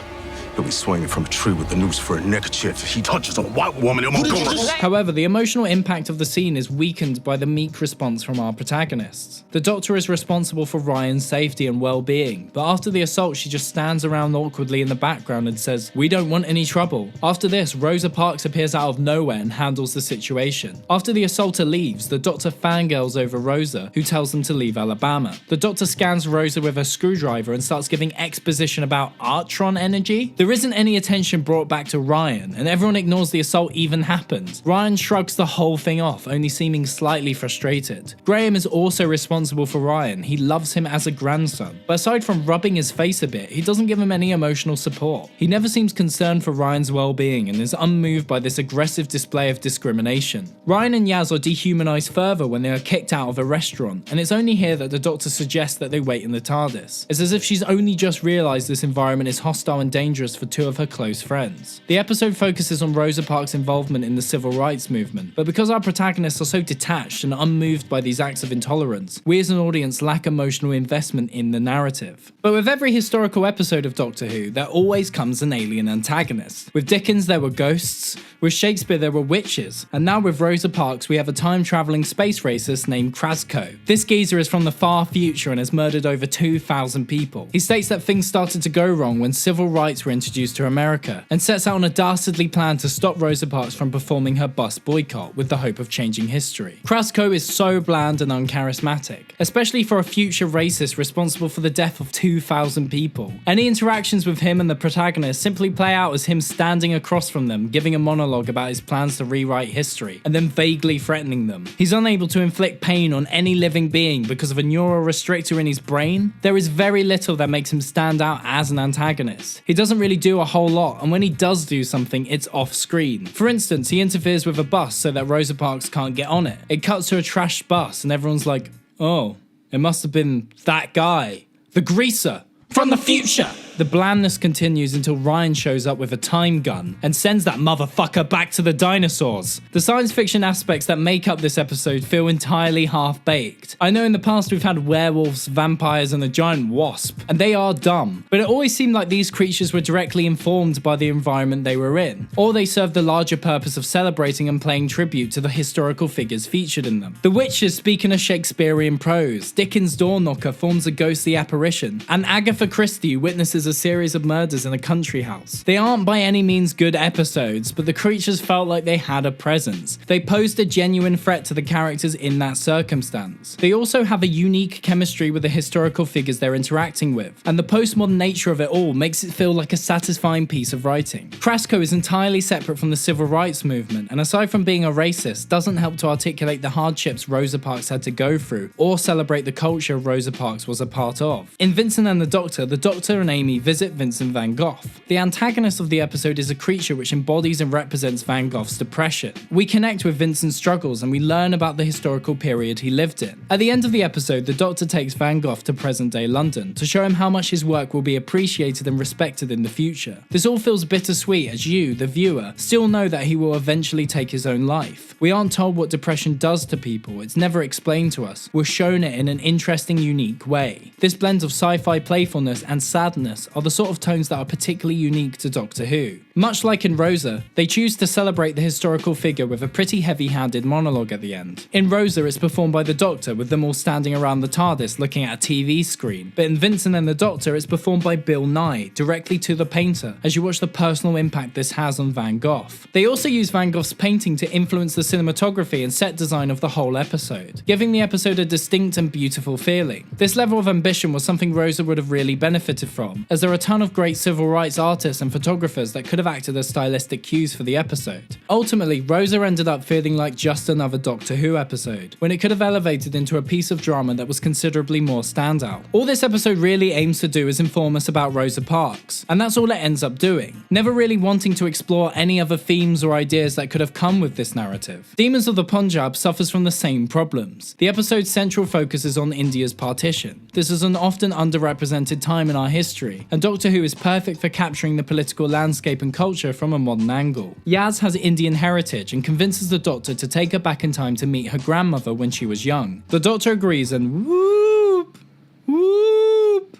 S22: he'll be swinging from a tree with the noose for a neckerchief if he touches a white woman in Montgomery.
S1: However, the emotional impact of the scene is weakened by the meek response from our protagonists. The Doctor is responsible for Ryan's safety and well-being, but after the assault she just stands around awkwardly in the background and says, "We don't want any trouble." After this, Rosa Parks appears out of nowhere and handles the situation. After the assaulter leaves, the Doctor fangirls over Rosa, who tells them to leave Alabama. The Doctor scans Rosa with a screwdriver and starts giving exposition about Artron energy. There isn't any attention brought back to Ryan, and everyone ignores the assault even happened. Ryan shrugs the whole thing off, only seeming slightly frustrated. Graham is also responsible for Ryan. He loves him as a grandson. But aside from rubbing his face a bit, he doesn't give him any emotional support. He never seems concerned for Ryan's well-being and is unmoved by this aggressive display of discrimination. Ryan and Yaz are dehumanized further when they are kicked out of a restaurant, and it's only here that the Doctor suggests that they wait in the TARDIS. It's as if she's only just realized this environment is hostile and dangerous for two of her close friends. The episode focuses on Rosa Parks' involvement in the civil rights movement, but because our protagonists are so detached and unmoved by these acts of intolerance, we as an audience lack emotional investment in the narrative. But with every historical episode of Doctor Who, there always comes an alien antagonist. With Dickens there were ghosts, with Shakespeare there were witches, and now with Rosa Parks we have a time-travelling space racist named Krasko. This geezer is from the far future and has murdered over 2,000 people. He states that things started to go wrong when civil rights were introduced to America, and sets out on a dastardly plan to stop Rosa Parks from performing her bus boycott with the hope of changing history. Krasko is so bland and uncharismatic, especially for a future racist responsible for the death of 2,000 people. Any interactions with him and the protagonist simply play out as him standing across from them, giving a monologue about his plans to rewrite history, and then vaguely threatening them. He's unable to inflict pain on any living being because of a neural restrictor in his brain. There is very little that makes him stand out as an antagonist. He doesn't really do a whole lot, and when he does do something, it's off screen. For instance, he interferes with a bus so that Rosa Parks can't get on it. It cuts to a trashed bus and everyone's like, oh, it must have been that guy. The greaser. From the future! The blandness continues until Ryan shows up with a time gun and sends that motherfucker back to the dinosaurs. The science fiction aspects that make up this episode feel entirely half-baked. I know in the past we've had werewolves, vampires and a giant wasp, and they are dumb, but it always seemed like these creatures were directly informed by the environment they were in, or they served the larger purpose of celebrating and paying tribute to the historical figures featured in them. The witches speak in a Shakespearean prose, Dickens' door knocker forms a ghostly apparition, and Agatha Christie witnesses a series of murders in a country house. They aren't by any means good episodes, but the creatures felt like they had a presence. They posed a genuine threat to the characters in that circumstance. They also have a unique chemistry with the historical figures they're interacting with, and the postmodern nature of it all makes it feel like a satisfying piece of writing. Krasko is entirely separate from the civil rights movement, and aside from being a racist, doesn't help to articulate the hardships Rosa Parks had to go through, or celebrate the culture Rosa Parks was a part of. In Vincent and the Doctor and Amy Amy visit Vincent van Gogh. The antagonist of the episode is a creature which embodies and represents Van Gogh's depression. We connect with Vincent's struggles and we learn about the historical period he lived in. At the end of the episode, the Doctor takes Van Gogh to present-day London to show him how much his work will be appreciated and respected in the future. This all feels bittersweet as you, the viewer, still know that he will eventually take his own life. We aren't told what depression does to people, it's never explained to us. We're shown it in an interesting, unique way. This blend of sci-fi playfulness and sadness are the sort of tones that are particularly unique to Doctor Who. Much like in Rosa, they choose to celebrate the historical figure with a pretty heavy-handed monologue at the end. In Rosa, it's performed by the Doctor, with them all standing around the TARDIS looking at a TV screen, but in Vincent and the Doctor, it's performed by Bill Nye, directly to the painter, as you watch the personal impact this has on Van Gogh. They also use Van Gogh's painting to influence the cinematography and set design of the whole episode, giving the episode a distinct and beautiful feeling. This level of ambition was something Rosa would have really benefited from, as there are a ton of great civil rights artists and photographers that could have acted as stylistic cues for the episode. Ultimately, Rosa ended up feeling like just another Doctor Who episode, when it could have elevated into a piece of drama that was considerably more standout. All this episode really aims to do is inform us about Rosa Parks, and that's all it ends up doing, never really wanting to explore any other themes or ideas that could have come with this narrative. Demons of the Punjab suffers from the same problems. The episode's central focus is on India's partition. This is an often underrepresented time in our history, and Doctor Who is perfect for capturing the political landscape and culture from a modern angle. Yaz has Indian heritage and convinces the Doctor to take her back in time to meet her grandmother when she was young. The Doctor agrees and whoop, whoop,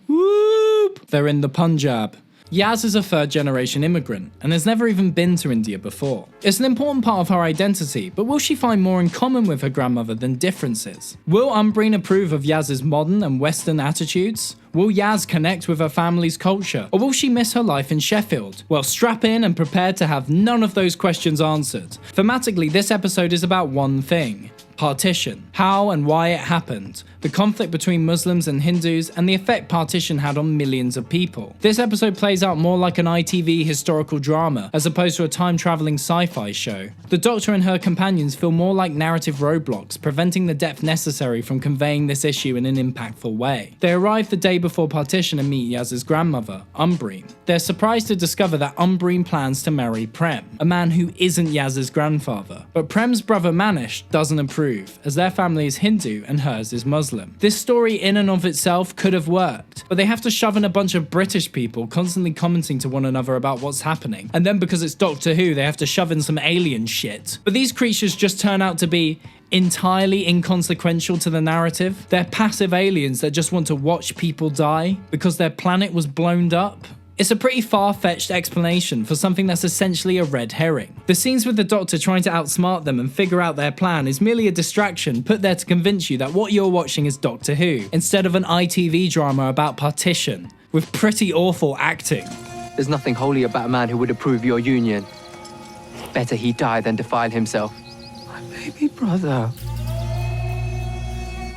S1: whoop, they're in the Punjab. Yaz is a third-generation immigrant and has never even been to India before. It's an important part of her identity, but will she find more in common with her grandmother than differences? Will Umbreen approve of Yaz's modern and Western attitudes? Will Yaz connect with her family's culture, or will she miss her life in Sheffield? Well, strap in and prepare to have none of those questions answered. Thematically, this episode is about one thing: partition. How and why it happened, the conflict between Muslims and Hindus, and the effect partition had on millions of people. This episode plays out more like an ITV historical drama, as opposed to a time-travelling sci-fi show. The Doctor and her companions feel more like narrative roadblocks, preventing the depth necessary from conveying this issue in an impactful way. They arrive the day before partition and meet Yaz's grandmother, Umbreen. They're surprised to discover that Umbreen plans to marry Prem, a man who isn't Yaz's grandfather. But Prem's brother Manish doesn't approve, as their family is Hindu and hers is Muslim. This story in and of itself could have worked, but they have to shove in a bunch of British people constantly commenting to one another about what's happening, and then because it's Doctor Who they have to shove in some alien shit. But these creatures just turn out to be entirely inconsequential to the narrative. They're passive aliens that just want to watch people die because their planet was blown up. It's a pretty far-fetched explanation for something that's essentially a red herring. The scenes with the Doctor trying to outsmart them and figure out their plan is merely a distraction put there to convince you that what you're watching is Doctor Who, instead of an ITV drama about partition, with pretty awful acting.
S3: There's nothing holy about a man who would approve your union. Better he die than defile himself. My baby brother.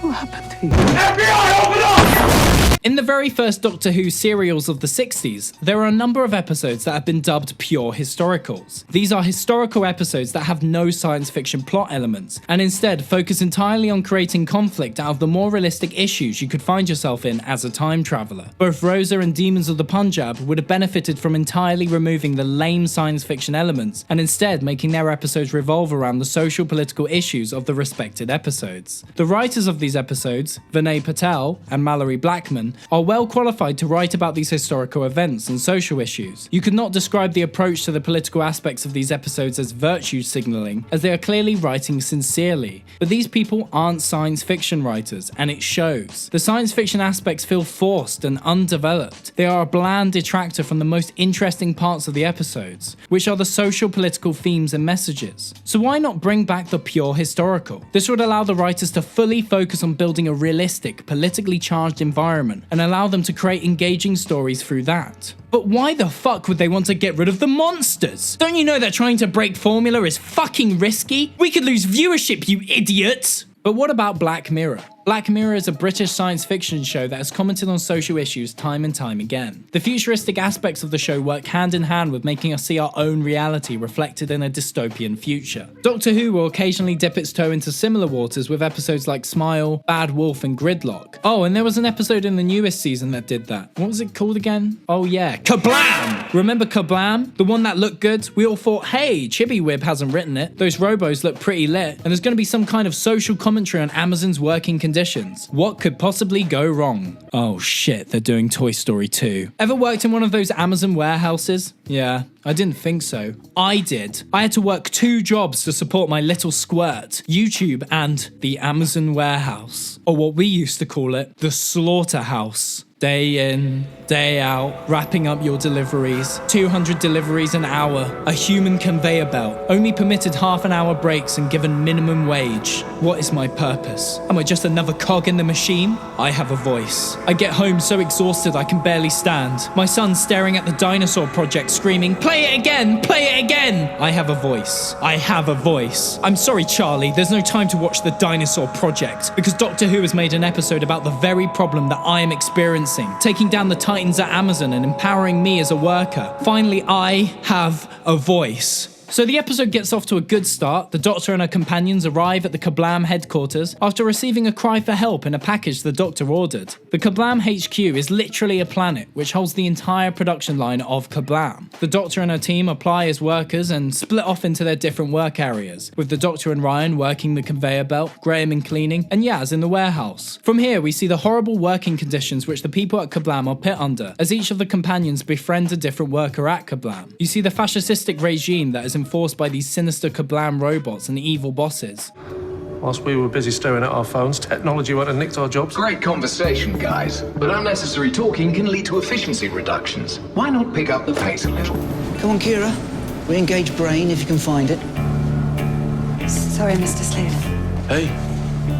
S3: What happened to you? FBI, open up!
S1: In the very first Doctor Who serials of the 60s, there are a number of episodes that have been dubbed pure historicals. These are historical episodes that have no science fiction plot elements, and instead focus entirely on creating conflict out of the more realistic issues you could find yourself in as a time traveller. Both Rosa and Demons of the Punjab would have benefited from entirely removing the lame science fiction elements, and instead making their episodes revolve around the social political issues of the respected episodes. The writers of these episodes, Vinay Patel and Mallory Blackman, are well qualified to write about these historical events and social issues. You could not describe the approach to the political aspects of these episodes as virtue signalling, as they are clearly writing sincerely. But these people aren't science fiction writers, and it shows. The science fiction aspects feel forced and undeveloped. They are a bland detractor from the most interesting parts of the episodes, which are the social political themes and messages. So why not bring back the pure historical? This would allow the writers to fully focus on building a realistic, politically charged environment, and allow them to create engaging stories through that. But why the fuck would they want to get rid of the monsters? Don't you know that trying to break formula is fucking risky? We could lose viewership, you idiots! But what about Black Mirror? Black Mirror is a British science fiction show that has commented on social issues time and time again. The futuristic aspects of the show work hand in hand with making us see our own reality reflected in a dystopian future. Doctor Who will occasionally dip its toe into similar waters with episodes like Smile, Bad Wolf and Gridlock. Oh, and there was an episode in the newest season that did that. What was it called again? Oh yeah, Kablam! Remember Kablam? The one that looked good? We all thought, hey, Chibbywib hasn't written it. Those robos look pretty lit, and there's going to be some kind of social commentary on Amazon's working conditions. What could possibly go wrong? Oh shit, they're doing Toy Story 2. Ever worked in one of those Amazon warehouses? Yeah, I didn't think so. I did. I had to work 2 jobs to support my little squirt, YouTube and the Amazon warehouse. Or what we used to call it, the slaughterhouse. Day in, day out, wrapping up your deliveries. 200 deliveries an hour. A human conveyor belt. Only permitted half an hour breaks and given minimum wage. What is my purpose? Am I just another cog in the machine? I have a voice. I get home so exhausted I can barely stand. My son's staring at the dinosaur project screaming, "Play it again! Play it again!" I have a voice. I have a voice. I'm sorry, Charlie, there's no time to watch the dinosaur project because Doctor Who has made an episode about the very problem that I am experiencing. Taking down the titans at Amazon and empowering me as a worker. Finally, I have a voice. So the episode gets off to a good start. The Doctor and her companions arrive at the Kablam headquarters after receiving a cry for help in a package the Doctor ordered. The Kablam HQ is literally a planet which holds the entire production line of Kablam. The Doctor and her team apply as workers and split off into their different work areas, with the Doctor and Ryan working the conveyor belt, Graham in cleaning, and Yaz in the warehouse. From here we see the horrible working conditions which the people at Kablam are put under, as each of the companions befriend a different worker at Kablam. You see the fascistic regime that is enforced by these sinister Kablam robots and evil bosses.
S6: Whilst we were busy staring at our phones, technology went and nicked our jobs.
S9: Great conversation, guys. But unnecessary talking can lead to efficiency reductions. Why not pick up the pace a little?
S23: Come on, Kira. Re-engage brain if you can find it.
S11: Sorry, Mr. Sleuth.
S6: Hey,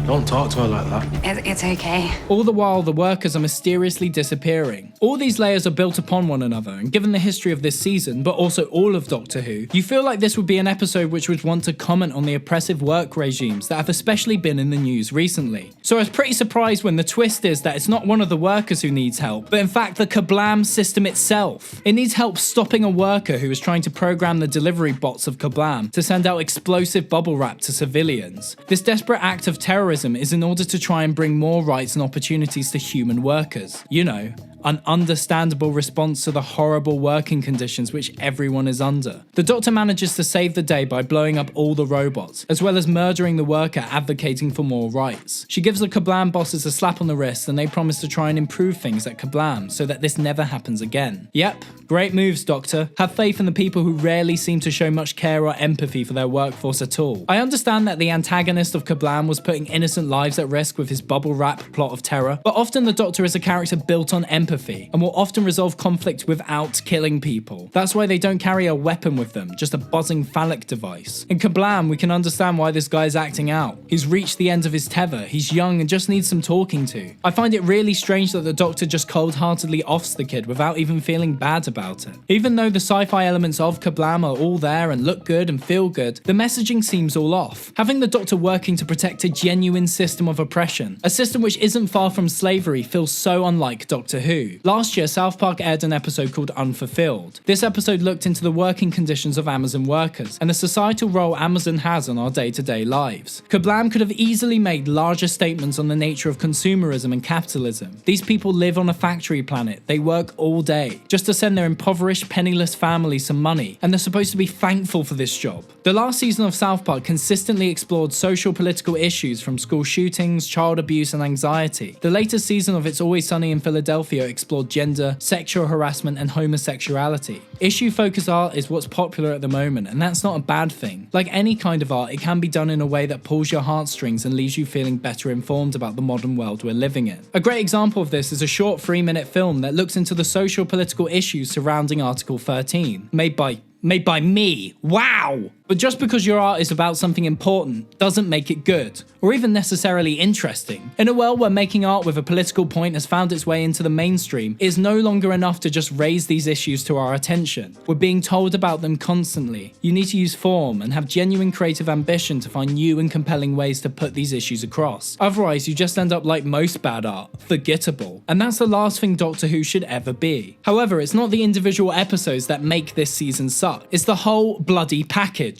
S6: don't talk to her like that.
S11: It's okay.
S1: All the while, the workers are mysteriously disappearing. All these layers are built upon one another, and given the history of this season, but also all of Doctor Who, you feel like this would be an episode which would want to comment on the oppressive work regimes that have especially been in the news recently. So I was pretty surprised when the twist is that it's not one of the workers who needs help, but in fact the Kablam system itself. It needs help stopping a worker who is trying to program the delivery bots of Kablam to send out explosive bubble wrap to civilians. This desperate act of terrorism is in order to try and bring more rights and opportunities to human workers. You know, an understandable response to the horrible working conditions which everyone is under. The Doctor manages to save the day by blowing up all the robots, as well as murdering the worker advocating for more rights. She gives the Kablam bosses a slap on the wrist and they promise to try and improve things at Kablam so that this never happens again. Yep, great moves, Doctor. Have faith in the people who rarely seem to show much care or empathy for their workforce at all. I understand that the antagonist of Kablam was putting innocent lives at risk with his bubble wrap plot of terror, but often the Doctor is a character built on empathy and will often resolve conflict without killing people. That's why they don't carry a weapon with them, just a buzzing phallic device. In Kablam, we can understand why this guy's acting out. He's reached the end of his tether, he's young and just needs some talking to. I find it really strange that the Doctor just cold-heartedly offs the kid without even feeling bad about it. Even though the sci-fi elements of Kablam are all there and look good and feel good, the messaging seems all off. Having the Doctor working to protect a genuine system of oppression, a system which isn't far from slavery, feels so unlike Doctor Who. Last year, South Park aired an episode called Unfulfilled. This episode looked into the working conditions of Amazon workers and the societal role Amazon has on our day-to-day lives. Kablam could have easily made larger statements on the nature of consumerism and capitalism. These people live on a factory planet, they work all day, just to send their impoverished, penniless families some money, and they're supposed to be thankful for this job. The last season of South Park consistently explored social political issues from school shootings, child abuse and anxiety. The latest season of It's Always Sunny in Philadelphia explored gender, sexual harassment and homosexuality. Issue-focused art is what's popular at the moment, and that's not a bad thing. Like any kind of art, it can be done in a way that pulls your heartstrings and leaves you feeling better informed about the modern world we're living in. A great example of this is a short 3-minute film that looks into the social political issues surrounding Article 13, made by me. Wow! But just because your art is about something important doesn't make it good, or even necessarily interesting. In a world where making art with a political point has found its way into the mainstream, it is no longer enough to just raise these issues to our attention. We're being told about them constantly. You need to use form and have genuine creative ambition to find new and compelling ways to put these issues across. Otherwise, you just end up like most bad art, forgettable. And that's the last thing Doctor Who should ever be. However, it's not the individual episodes that make this season suck. It's the whole bloody package.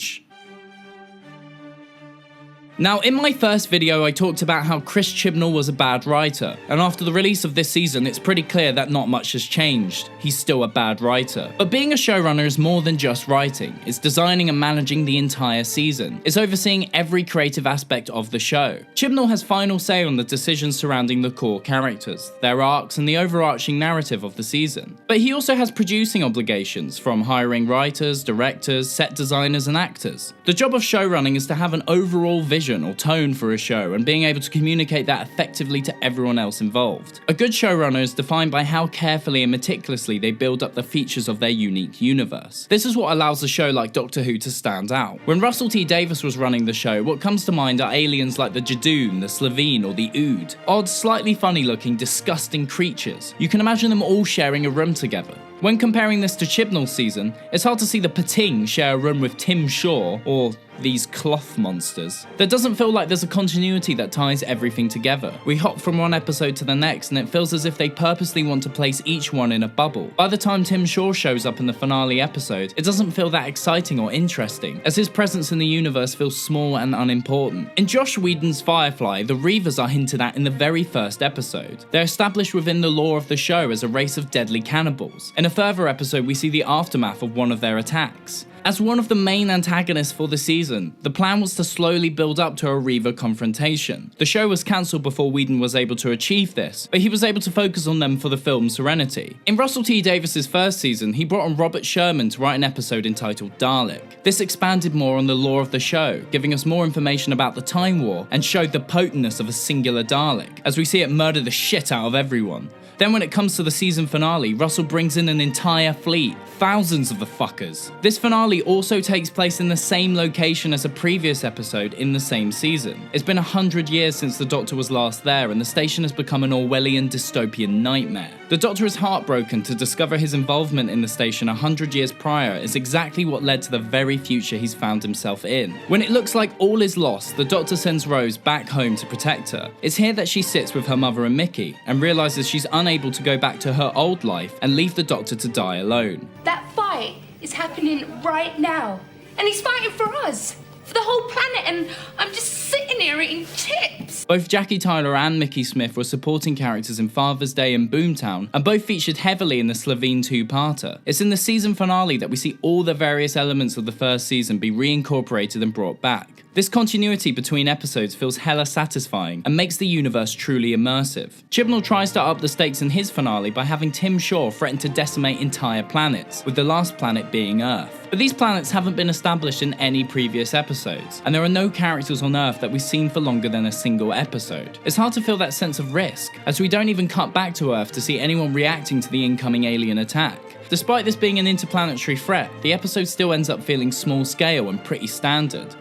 S1: Now, in my first video I talked about how Chris Chibnall was a bad writer, and after the release of this season it's pretty clear that not much has changed. He's still a bad writer. But being a showrunner is more than just writing. It's designing and managing the entire season. It's overseeing every creative aspect of the show. Chibnall has final say on the decisions surrounding the core characters, their arcs, and the overarching narrative of the season. But he also has producing obligations, from hiring writers, directors, set designers, and actors. The job of showrunning is to have an overall vision or tone for a show and being able to communicate that effectively to everyone else involved. A good showrunner is defined by how carefully and meticulously they build up the features of their unique universe. This is what allows a show like Doctor Who to stand out. When Russell T Davies was running the show, what comes to mind are aliens like the Jadoon, the Slovene, or the Ood. Odd, slightly funny looking, disgusting creatures. You can imagine them all sharing a room together. When comparing this to Chibnall's season, it's hard to see the Pating share a room with Tim Shaw, or these cloth monsters. There doesn't feel like there's a continuity that ties everything together. We hop from one episode to the next and it feels as if they purposely want to place each one in a bubble. By the time Tim Shaw shows up in the finale episode, it doesn't feel that exciting or interesting, as his presence in the universe feels small and unimportant. In Joss Whedon's Firefly, the Reavers are hinted at in the very first episode. They're established within the lore of the show as a race of deadly cannibals. In a further episode, we see the aftermath of one of their attacks. As one of the main antagonists for the season, the plan was to slowly build up to a Reaver confrontation. The show was cancelled before Whedon was able to achieve this, but he was able to focus on them for the film Serenity. In Russell T Davies' first season, he brought on Robert Sherman to write an episode entitled Dalek. This expanded more on the lore of the show, giving us more information about the Time War, and showed the potentness of a singular Dalek, as we see it murder the shit out of everyone. Then when it comes to the season finale, Russell brings in an entire fleet, thousands of the fuckers. This finale also takes place in the same location as a previous episode in the same season. It's been 100 years since the Doctor was last there, and the station has become an Orwellian dystopian nightmare. The Doctor is heartbroken to discover his involvement in the station 100 years prior is exactly what led to the very future he's found himself in. When it looks like all is lost, the Doctor sends Rose back home to protect her. It's here that she sits with her mother and Mickey, and realises she's unable to go back to her old life and leave the Doctor to die alone.
S11: That fight is happening right now. And he's fighting for us. For the whole planet, and I'm just sitting here eating chips.
S1: Both Jackie Tyler and Mickey Smith were supporting characters in Father's Day and Boomtown, and both featured heavily in the Slovene two-parter. It's in the season finale that we see all the various elements of the first season be reincorporated and brought back. This continuity between episodes feels hella satisfying and makes the universe truly immersive. Chibnall tries to up the stakes in his finale by having Tim Shaw threaten to decimate entire planets, with the last planet being Earth. But these planets haven't been established in any previous episodes, and there are no characters on Earth that we've seen for longer than a single episode. It's hard to feel that sense of risk, as we don't even cut back to Earth to see anyone reacting to the incoming alien attack. Despite this being an interplanetary threat, the episode still ends up feeling small scale and pretty standard.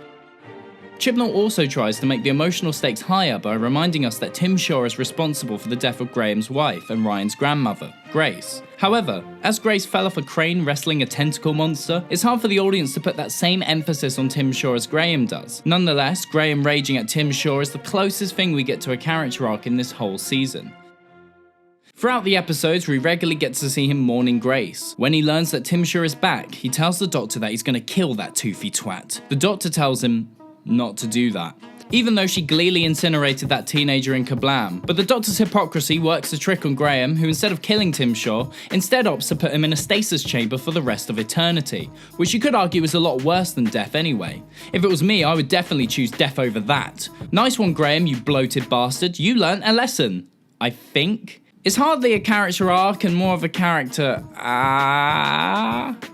S1: Chibnall also tries to make the emotional stakes higher by reminding us that Tim Shaw is responsible for the death of Graham's wife and Ryan's grandmother, Grace. However, as Grace fell off a crane wrestling a tentacle monster, it's hard for the audience to put that same emphasis on Tim Shaw as Graham does. Nonetheless, Graham raging at Tim Shaw is the closest thing we get to a character arc in this whole season. Throughout the episodes, we regularly get to see him mourning Grace. When he learns that Tim Shaw is back, he tells the Doctor that he's going to kill that toothy twat. The Doctor tells him not to do that, even though she gleefully incinerated that teenager in Kablam. But the Doctor's hypocrisy works a trick on Graham, who instead of killing Tim Shaw, instead opts to put him in a stasis chamber for the rest of eternity, which you could argue is a lot worse than death anyway. If it was me, I would definitely choose death over that. Nice one, Graham, you bloated bastard, you learnt a lesson. I think. It's hardly a character arc and more of a character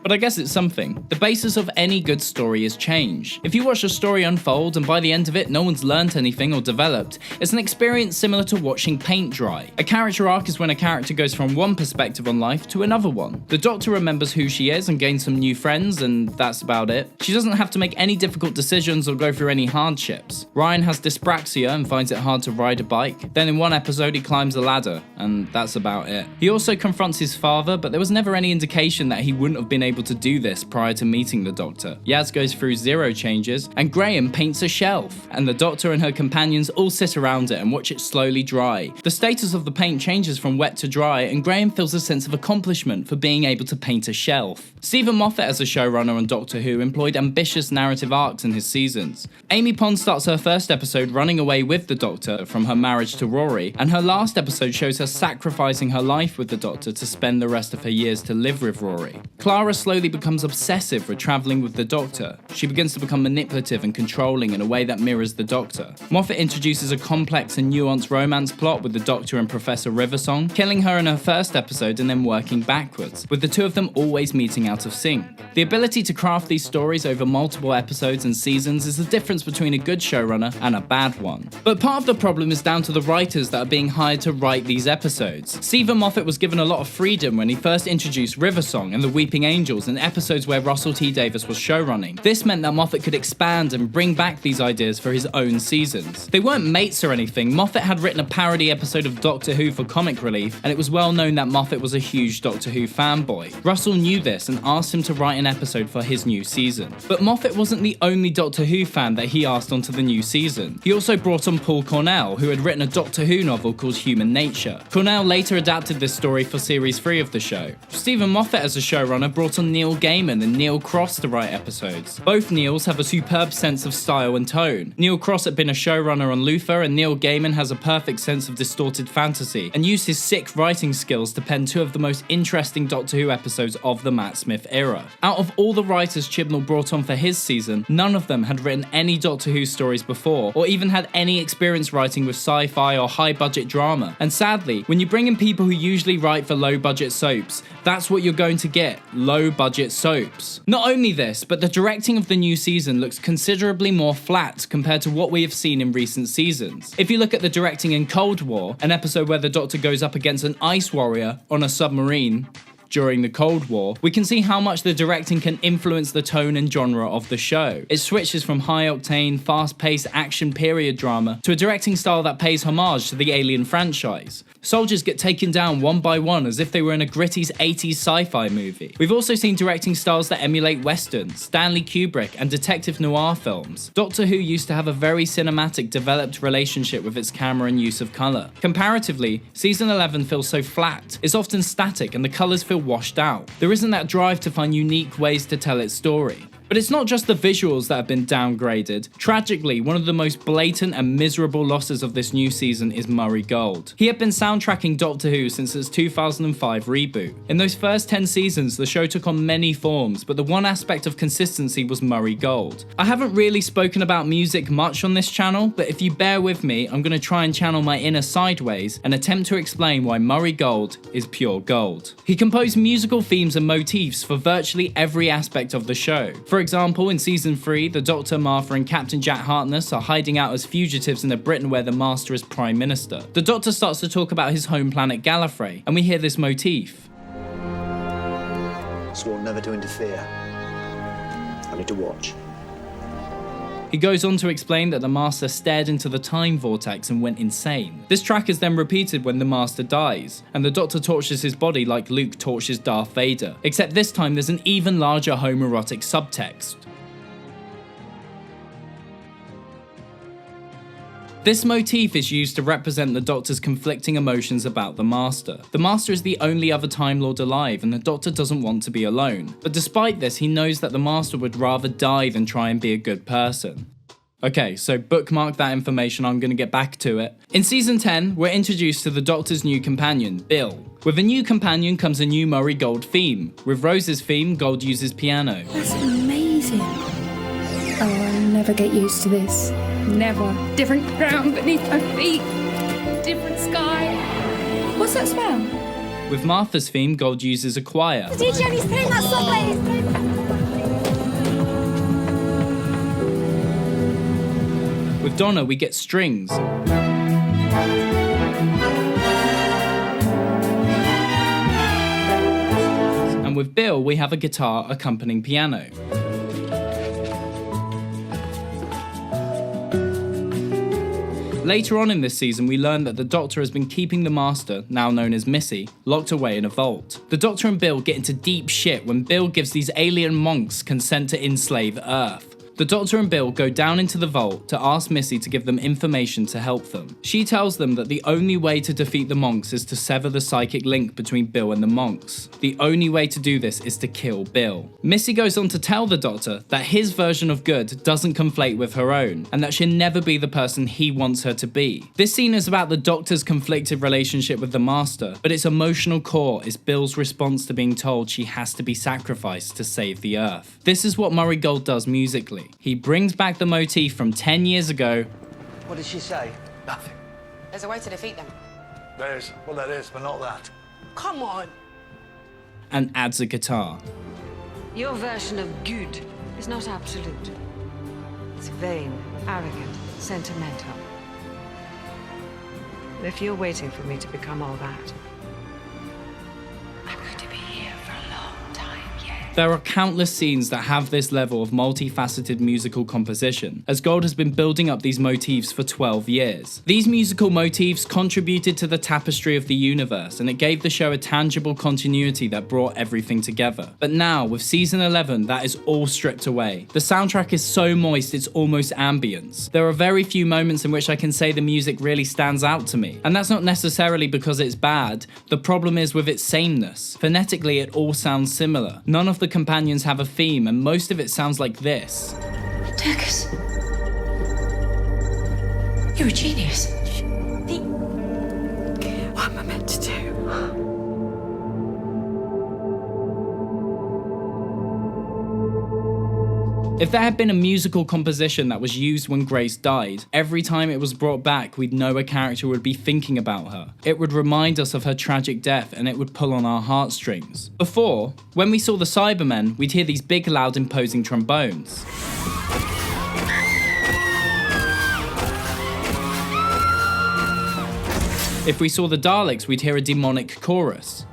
S1: but I guess it's something. The basis of any good story is change. If you watch a story unfold and by the end of it no one's learnt anything or developed, it's an experience similar to watching paint dry. A character arc is when a character goes from one perspective on life to another one. The Doctor remembers who she is and gains some new friends, and that's about it. She doesn't have to make any difficult decisions or go through any hardships. Ryan has dyspraxia and finds it hard to ride a bike. Then in one episode he climbs a ladder, and that's about it. He also confronts his father, but there was never any indication that he wouldn't have been able to do this prior to meeting the Doctor. Yaz goes through 0 changes, and Graham paints a shelf, and the Doctor and her companions all sit around it and watch it slowly dry. The status of the paint changes from wet to dry, and Graham feels a sense of accomplishment for being able to paint a shelf. Stephen Moffat as a showrunner on Doctor Who employed ambitious narrative arcs in his seasons. Amy Pond starts her first episode running away with the Doctor from her marriage to Rory, and her last episode shows her sacrificing her life with the Doctor to spend the rest of her years to live with Rory. Clara slowly becomes obsessive with travelling with the Doctor. She begins to become manipulative and controlling in a way that mirrors the Doctor. Moffat introduces a complex and nuanced romance plot with the Doctor and Professor Riversong, killing her in her first episode and then working backwards, with the two of them always meeting out of sync. The ability to craft these stories over multiple episodes and seasons is the difference between a good showrunner and a bad one. But part of the problem is down to the writers that are being hired to write these episodes. Stephen Moffat was given a lot of freedom when he first introduced Riversong and the Weeping Angels in episodes where Russell T Davies was showrunning. This meant that Moffat could expand and bring back these ideas for his own seasons. They weren't mates or anything. Moffat had written a parody episode of Doctor Who for comic relief, and it was well known that Moffat was a huge Doctor Who fanboy. Russell knew this and asked him to write an episode for his new season. But Moffat wasn't the only Doctor Who fan that he asked onto the new season. He also brought on Paul Cornell, who had written a Doctor Who novel called Human Nature. Cornell later adapted this story for Series 3 of the show. Stephen Moffat as a showrunner brought on Neil Gaiman and Neil Cross to write episodes. Both Neils have a superb sense of style and tone. Neil Cross had been a showrunner on Luther, and Neil Gaiman has a perfect sense of distorted fantasy and used his sick writing skills to pen two of the most interesting Doctor Who episodes of the Matt Smith era. Out of all the writers Chibnall brought on for his season, none of them had written any Doctor Who stories before, or even had any experience writing with sci-fi or high-budget drama. And sadly, when you bring in people who usually write for low-budget soaps, that's what you're going to get, low-budget soaps. Not only this, but the directing of the new season looks considerably more flat compared to what we have seen in recent seasons. If you look at the directing in Cold War, an episode where the Doctor goes up against an ice warrior on a submarine during the Cold War, we can see how much the directing can influence the tone and genre of the show. It switches from high-octane, fast-paced action period drama to a directing style that pays homage to the Alien franchise. Soldiers get taken down one by one as if they were in a gritty 80s sci-fi movie. We've also seen directing styles that emulate westerns, Stanley Kubrick, and detective noir films. Doctor Who used to have a very cinematic, developed relationship with its camera and use of colour. Comparatively, Season 11 feels so flat. It's often static and the colours feel washed out. There isn't that drive to find unique ways to tell its story. But it's not just the visuals that have been downgraded. Tragically, one of the most blatant and miserable losses of this new season is Murray Gold. He had been soundtracking Doctor Who since its 2005 reboot. In those first 10 seasons, the show took on many forms, but the one aspect of consistency was Murray Gold. I haven't really spoken about music much on this channel, but if you bear with me, I'm going to try and channel my inner sideways and attempt to explain why Murray Gold is pure gold. He composed musical themes and motifs for virtually every aspect of the show. For example, in Season 3, the Doctor, Martha and Captain Jack Harkness are hiding out as fugitives in a Britain where the Master is Prime Minister. The Doctor starts to talk about his home planet Gallifrey, and we hear this motif.
S20: Swore never to interfere. Only to watch.
S1: He goes on to explain that the Master stared into the time vortex and went insane. This track is then repeated when the Master dies, and the Doctor tortures his body like Luke tortures Darth Vader, except this time there's an even larger homoerotic subtext. This motif is used to represent the Doctor's conflicting emotions about the Master. The Master is the only other Time Lord alive, and the Doctor doesn't want to be alone. But despite this, he knows that the Master would rather die than try and be a good person. Okay, so bookmark that information, I'm going to get back to it. In Season 10, we're introduced to the Doctor's new companion, Bill. With a new companion comes a new Murray Gold theme. With Rose's theme, Gold uses piano.
S19: That's amazing. Oh, I'll never get used to this. Never. Different ground beneath my feet. Different sky.
S11: What's that smell?
S1: With Martha's theme, Gold uses a choir.
S8: DJ, he's playing that song, ladies.
S1: With Donna, we get strings. And with Bill, we have a guitar accompanying piano. Later on in this season, we learn that the Doctor has been keeping the Master, now known as Missy, locked away in a vault. The Doctor and Bill get into deep shit when Bill gives these alien monks consent to enslave Earth. The Doctor and Bill go down into the vault to ask Missy to give them information to help them. She tells them that the only way to defeat the monks is to sever the psychic link between Bill and the monks. The only way to do this is to kill Bill. Missy goes on to tell the Doctor that his version of good doesn't conflate with her own, and that she'll never be the person he wants her to be. This scene is about the Doctor's conflicted relationship with the Master, but its emotional core is Bill's response to being told she has to be sacrificed to save the Earth. This is what Murray Gold does musically. He brings back the motif from 10 years ago.
S23: What did she say?
S12: Nothing.
S8: There's a way to defeat them.
S12: There is. Well, there is, but not that.
S8: Come on.
S1: And adds a guitar.
S14: Your version of good is not absolute. It's vain, arrogant, sentimental. And if you're waiting for me to become all that, I'm going to be here for a long time yet.
S1: There are countless scenes that have this level of multifaceted musical composition, as Gold has been building up these motifs for 12 years. These musical motifs contributed to the tapestry of the universe, and it gave the show a tangible continuity that brought everything together. But now, with season 11, that is all stripped away. The soundtrack is so moist it's almost ambience. There are very few moments in which I can say the music really stands out to me, and that's not necessarily because it's bad. The problem is with its sameness. Phonetically, it all sounds similar. None of the companions have a theme, and most of it sounds like this.
S8: Turkus. You're a genius. What am I meant to do?
S1: If there had been a musical composition that was used when Grace died, every time it was brought back, we'd know a character would be thinking about her. It would remind us of her tragic death, and it would pull on our heartstrings. Before, when we saw the Cybermen, we'd hear these big, loud, imposing trombones. If we saw the Daleks, we'd hear a demonic chorus.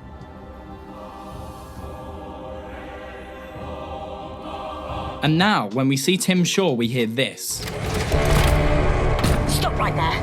S1: And now, when we see Tim Shaw, we hear this.
S8: Stop right there.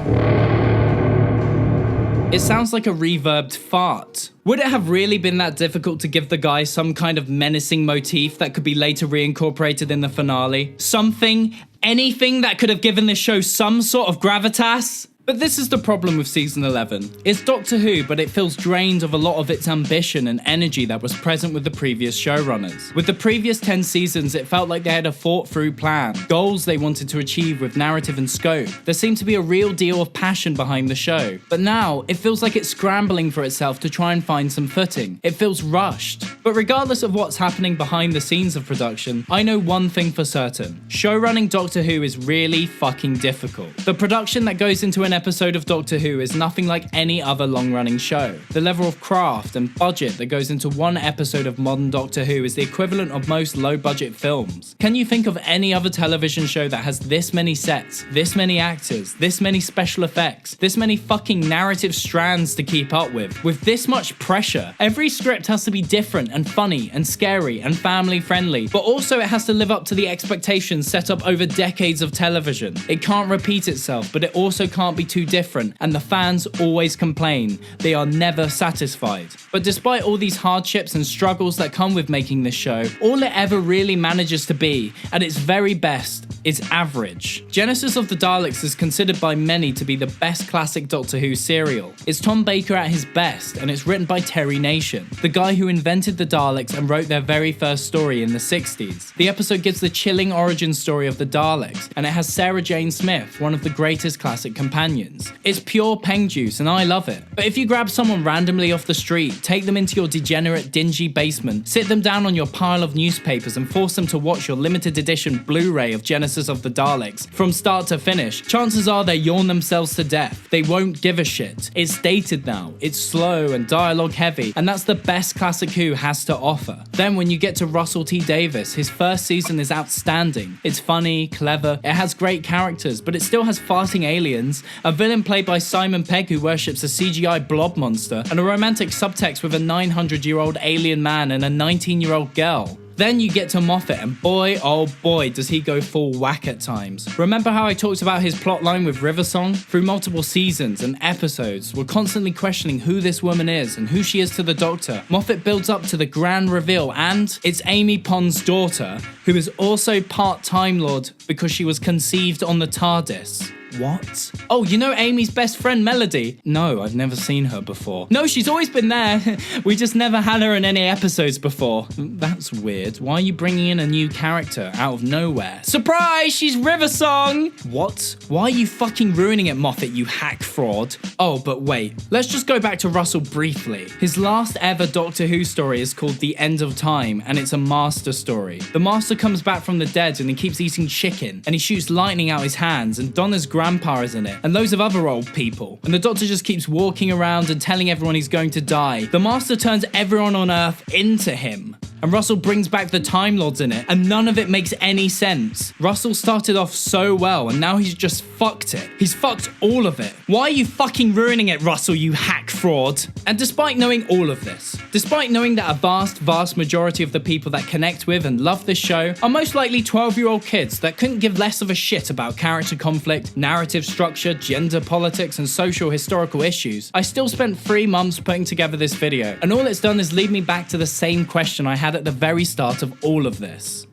S1: It sounds like a reverbed fart. Would it have really been that difficult to give the guy some kind of menacing motif that could be later reincorporated in the finale? Something, anything that could have given this show some sort of gravitas? But this is the problem with season 11. It's Doctor Who, but it feels drained of a lot of its ambition and energy that was present with the previous showrunners. With the previous 10 seasons, it felt like they had a thought-through plan, goals they wanted to achieve with narrative and scope. There seemed to be a real deal of passion behind the show. But now, it feels like it's scrambling for itself to try and find some footing. It feels rushed. But regardless of what's happening behind the scenes of production, I know one thing for certain. Showrunning Doctor Who is really fucking difficult. The production that goes into an episode of Doctor Who is nothing like any other long-running show. The level of craft and budget that goes into one episode of modern Doctor Who is the equivalent of most low-budget films. Can you think of any other television show that has this many sets, this many actors, this many special effects, this many fucking narrative strands to keep up with this much pressure? Every script has to be different and funny and scary and family-friendly, but also it has to live up to the expectations set up over decades of television. It can't repeat itself, but it also can't be too different, and the fans always complain. They are never satisfied. But despite all these hardships and struggles that come with making this show, all it ever really manages to be, at its very best, is average. Genesis of the Daleks is considered by many to be the best classic Doctor Who serial. It's Tom Baker at his best, and it's written by Terry Nation, the guy who invented the Daleks and wrote their very first story in the 60s. The episode gives the chilling origin story of the Daleks, and it has Sarah Jane Smith, one of the greatest classic companions. companions. It's pure peng juice and I love it. But if you grab someone randomly off the street, take them into your degenerate, dingy basement, sit them down on your pile of newspapers and force them to watch your limited edition Blu-ray of Genesis of the Daleks from start to finish, chances are they yawn themselves to death. They won't give a shit. It's dated now, it's slow and dialogue heavy, and that's the best classic Who has to offer. Then when you get to Russell T Davies, his first season is outstanding. It's funny, clever, it has great characters, but it still has farting aliens, a villain played by Simon Pegg who worships a CGI blob monster, and a romantic subtext with a 900-year-old alien man and a 19-year-old girl. Then you get to Moffat, and boy, oh boy, does he go full whack at times. Remember how I talked about his plotline with Riversong? Through multiple seasons and episodes, we're constantly questioning who this woman is and who she is to the Doctor. Moffat builds up to the grand reveal, and it's Amy Pond's daughter, who is also part Time Lord because she was conceived on the TARDIS. What? Oh, you know Amy's best friend Melody? No, I've never seen her before. No, she's always been there. We just never had her in any episodes before. That's weird. Why are you bringing in a new character out of nowhere? Surprise, she's Riversong! What? Why are you fucking ruining it, Moffat, you hack fraud? Oh, but wait. Let's just go back to Russell briefly. His last ever Doctor Who story is called The End of Time, and it's a Master story. The Master comes back from the dead and he keeps eating chicken, and he shoots lightning out his hands, and Donna's grandpa is in it, and loads of other old people. And the Doctor just keeps walking around and telling everyone he's going to die. The Master turns everyone on Earth into him. And Russell brings back the Time Lords in it, and none of it makes any sense. Russell started off so well, and now he's just fucked it. He's fucked all of it. Why are you fucking ruining it, Russell, you hack fraud? And despite knowing all of this, despite knowing that a vast majority of the people that connect with and love this show are most likely 12-year-old kids that couldn't give less of a shit about character conflict, narrative structure, gender politics, and social historical issues, I still spent 3 months putting together this video, and all it's done is lead me back to the same question I had at the very start of all of this.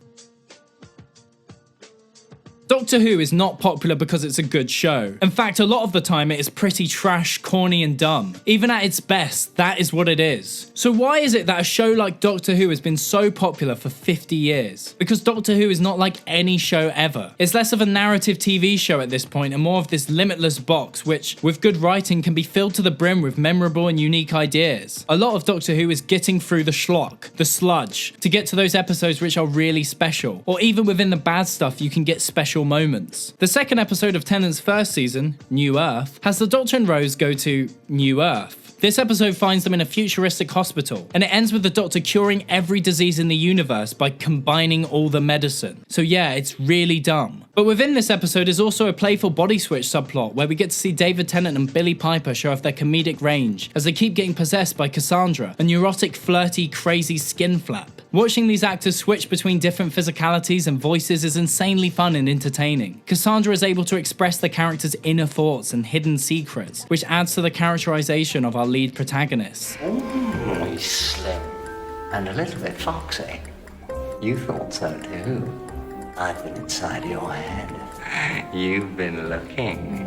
S1: Doctor Who is not popular because it's a good show. In fact, a lot of the time it is pretty trash, corny and dumb. Even at its best, that is what it is. So why is it that a show like Doctor Who has been so popular for 50 years? Because Doctor Who is not like any show ever. It's less of a narrative TV show at this point and more of this limitless box which, with good writing, can be filled to the brim with memorable and unique ideas. A lot of Doctor Who is getting through the schlock, the sludge, to get to those episodes which are really special. Or even within the bad stuff, you can get special moments. The second episode of Tennant's first season, New Earth, has the Doctor and Rose go to New Earth. This episode finds them in a futuristic hospital, and it ends with the Doctor curing every disease in the universe by combining all the medicine. So yeah, it's really dumb. But within this episode is also a playful body switch subplot where we get to see David Tennant and Billie Piper show off their comedic range as they keep getting possessed by Cassandra, a neurotic, flirty, crazy skin flap. Watching these actors switch between different physicalities and voices is insanely fun and entertaining. Cassandra is able to express the character's inner thoughts and hidden secrets, which adds to the characterization of our lead protagonists.
S10: He's slim and a little bit foxy. You thought so too. I've been inside your head. You've been looking.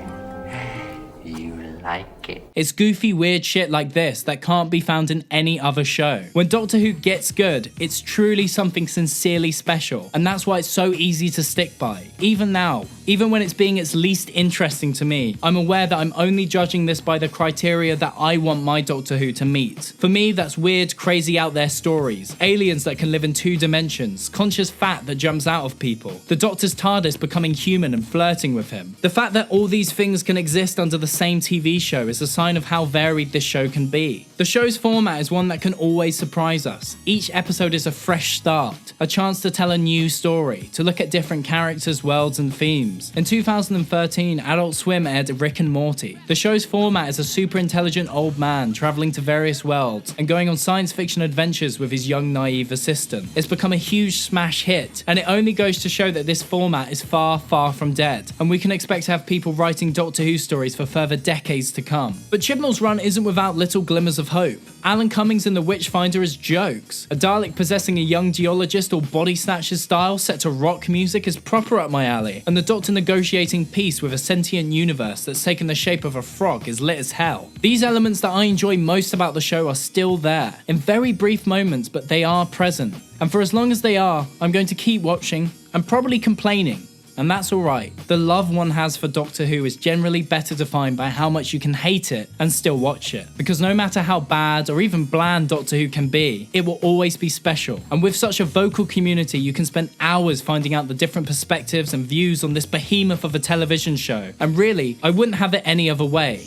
S10: You like it.
S1: It's goofy, weird shit like this that can't be found in any other show. When Doctor Who gets good, it's truly something sincerely special, and that's why it's so easy to stick by. Even now, even when it's being its least interesting to me, I'm aware that I'm only judging this by the criteria that I want my Doctor Who to meet. For me, that's weird, crazy out there stories, aliens that can live in 2 dimensions, conscious fat that jumps out of people, the Doctor's TARDIS becoming human and flirting with him. The fact that all these things can exist under the same TV show is a sign of how varied this show can be. The show's format is one that can always surprise us. Each episode is a fresh start, a chance to tell a new story, to look at different characters, worlds and themes. In 2013, Adult Swim aired Rick and Morty. The show's format is a super intelligent old man traveling to various worlds and going on science fiction adventures with his young naive assistant. It's become a huge smash hit, and it only goes to show that this format is far, far from dead, and we can expect to have people writing Doctor Who stories for further decades to come. But Chibnall's run isn't without little glimmers of hope. Alan Cummings in The Witchfinder is jokes. A Dalek possessing a young geologist or Body Snatchers style set to rock music is proper up my alley, and the Doctor negotiating peace with a sentient universe that's taken the shape of a frog is lit as hell. These elements that I enjoy most about the show are still there, in very brief moments, but they are present. And for as long as they are, I'm going to keep watching and probably complaining, And that's alright. The love one has for Doctor Who is generally better defined by how much you can hate it and still watch it. Because no matter how bad or even bland Doctor Who can be, it will always be special. And with such a vocal community, you can spend hours finding out the different perspectives and views on this behemoth of a television show. And really, I wouldn't have it any other way.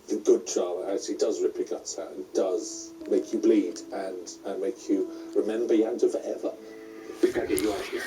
S13: The good Charlotte actually does rip your guts out and does make you bleed and make you remember Yanda forever. We've got to get you out of here.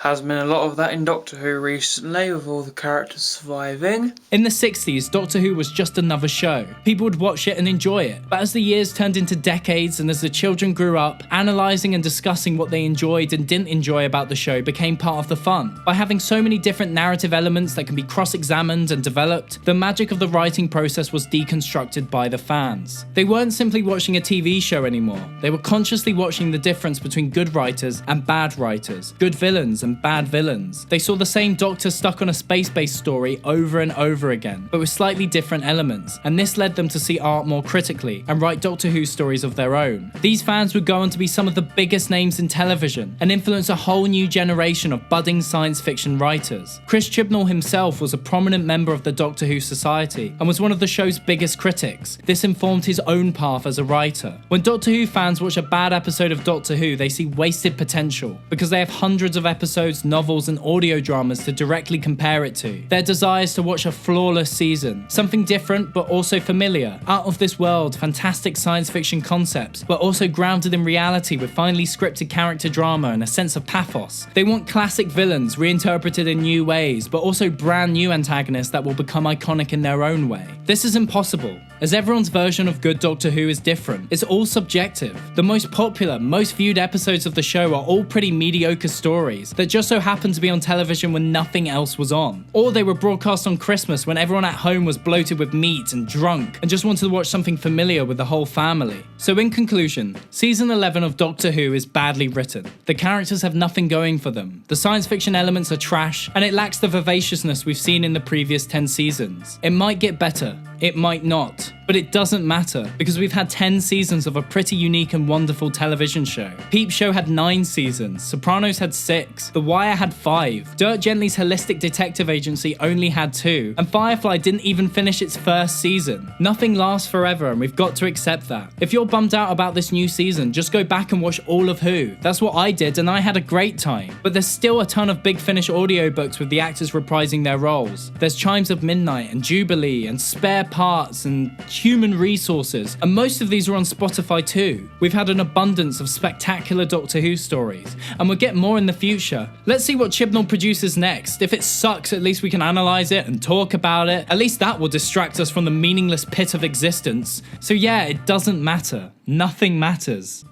S15: Hasn't been a lot of that in Doctor Who recently, with all the characters surviving.
S1: In the 60s, Doctor Who was just another show. People would watch it and enjoy it. But as the years turned into decades and as the children grew up, analysing and discussing what they enjoyed and didn't enjoy about the show became part of the fun. By having so many different narrative elements that can be cross-examined and developed, the magic of the writing process was deconstructed by the fans. They weren't simply watching a TV show anymore. They were consciously watching the difference between good writers and bad writers, good villains and bad villains. They saw the same Doctor stuck on a space-based story over and over again, but with slightly different elements, and this led them to see art more critically and write Doctor Who stories of their own. These fans would go on to be some of the biggest names in television and influence a whole new generation of budding science fiction writers. Chris Chibnall himself was a prominent member of the Doctor Who Society and was one of the show's biggest critics. This informed his own path as a writer. When Doctor Who fans watch a bad episode of Doctor Who, they see wasted potential because they have hundreds of episodes, novels and audio dramas to directly compare it to. Their desire is to watch a flawless season, something different but also familiar, out of this world, fantastic science fiction concepts, but also grounded in reality with finely scripted character drama and a sense of pathos. They want classic villains reinterpreted in new ways, but also brand new antagonists that will become iconic in their own way. This is impossible, as everyone's version of good Doctor Who is different. It's all subjective. The most popular, most viewed episodes of the show are all pretty mediocre stories that just so happened to be on television when nothing else was on. Or they were broadcast on Christmas when everyone at home was bloated with meat and drunk and just wanted to watch something familiar with the whole family. So in conclusion, season 11 of Doctor Who is badly written. The characters have nothing going for them. The science fiction elements are trash, and it lacks the vivaciousness we've seen in the previous 10 seasons. It might get better, it might not, but it doesn't matter because we've had 10 seasons of a pretty unique and wonderful television show. Peep Show had 9 seasons, Sopranos had 6, The Wire had 5, Dirk Gently's holistic detective agency only had 2, and Firefly didn't even finish its first season. Nothing lasts forever, and we've got to accept that. If you're bummed out about this new season, just go back and watch all of Who. That's what I did, and I had a great time. But there's still a ton of Big Finish audiobooks with the actors reprising their roles. There's Chimes of Midnight and Jubilee and Spare Parts and Human Resources, and most of these are on Spotify too. We've had an abundance of spectacular Doctor Who stories, and we'll get more in the future. Let's see what Chibnall produces next. If it sucks, at least we can analyse it and talk about it. At least that will distract us from the meaningless pit of existence. So yeah, it doesn't matter. Nothing matters.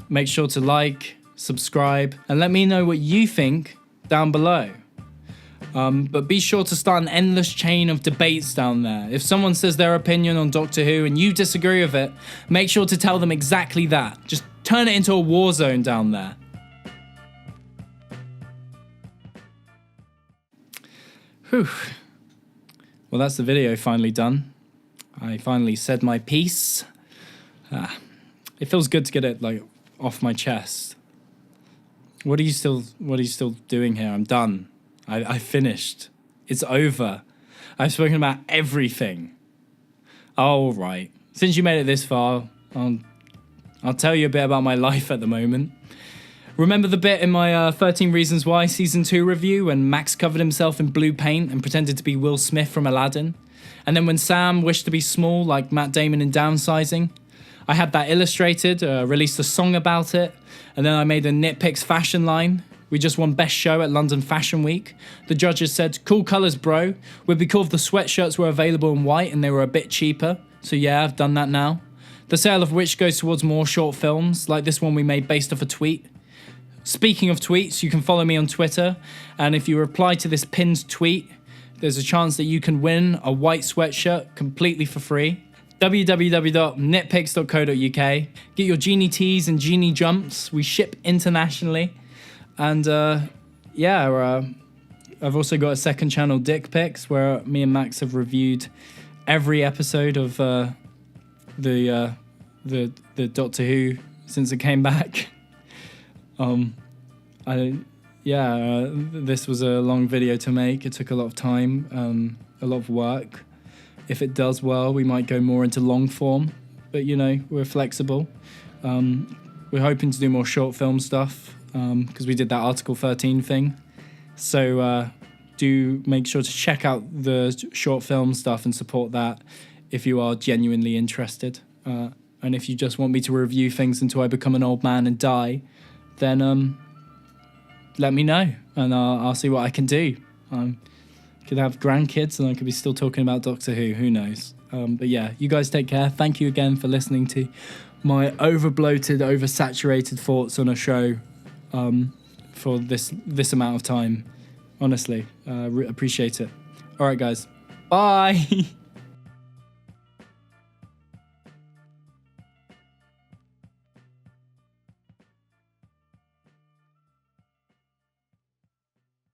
S1: Make sure to like, subscribe, and let me know what you think down below. But be sure to start an endless chain of debates down there. If someone says their opinion on Doctor Who and you disagree with it, make sure to tell them exactly that. Just turn it into a war zone down there. Whew. Well, that's the video finally done. I finally said my piece. It feels good to get it like off my chest. What are you still doing here? I'm done. I finished. It's over. I've spoken about everything. All right. Since you made it this far, I'll tell you a bit about my life at the moment. Remember the bit in my 13 Reasons Why Season 2 review when Max covered himself in blue paint and pretended to be Will Smith from Aladdin? And then when Sam wished to be small like Matt Damon in Downsizing? I had that illustrated, released a song about it, and then I made a NitPix fashion line. We just won Best Show at London Fashion Week. The judges said, cool colours, bro. Would be cool if the sweatshirts were available in white and they were a bit cheaper. So yeah, I've done that now. The sale of which goes towards more short films, like this one we made based off a tweet. Speaking of tweets, you can follow me on Twitter, and if you reply to this pinned tweet, there's a chance that you can win a white sweatshirt completely for free. www.nitpix.co.uk. Get your genie tees and genie jumps. We ship internationally. And I've also got a second channel, Dick Pics, where me and Max have reviewed every episode of the Doctor Who since it came back. This was a long video to make. It took a lot of time, a lot of work. If it does well, we might go more into long form, but you know, we're flexible. We're hoping to do more short film stuff because we did that Article 13 thing. So do make sure to check out the short film stuff and support that if you are genuinely interested. And if you just want me to review things until I become an old man and die, then let me know and I'll see what I can do. Could have grandkids and I could be still talking about Doctor Who knows. But yeah, you guys take care. Thank you again for listening to my over-bloated, over-saturated thoughts on a show for this amount of time. Honestly, appreciate it. All right, guys. Bye.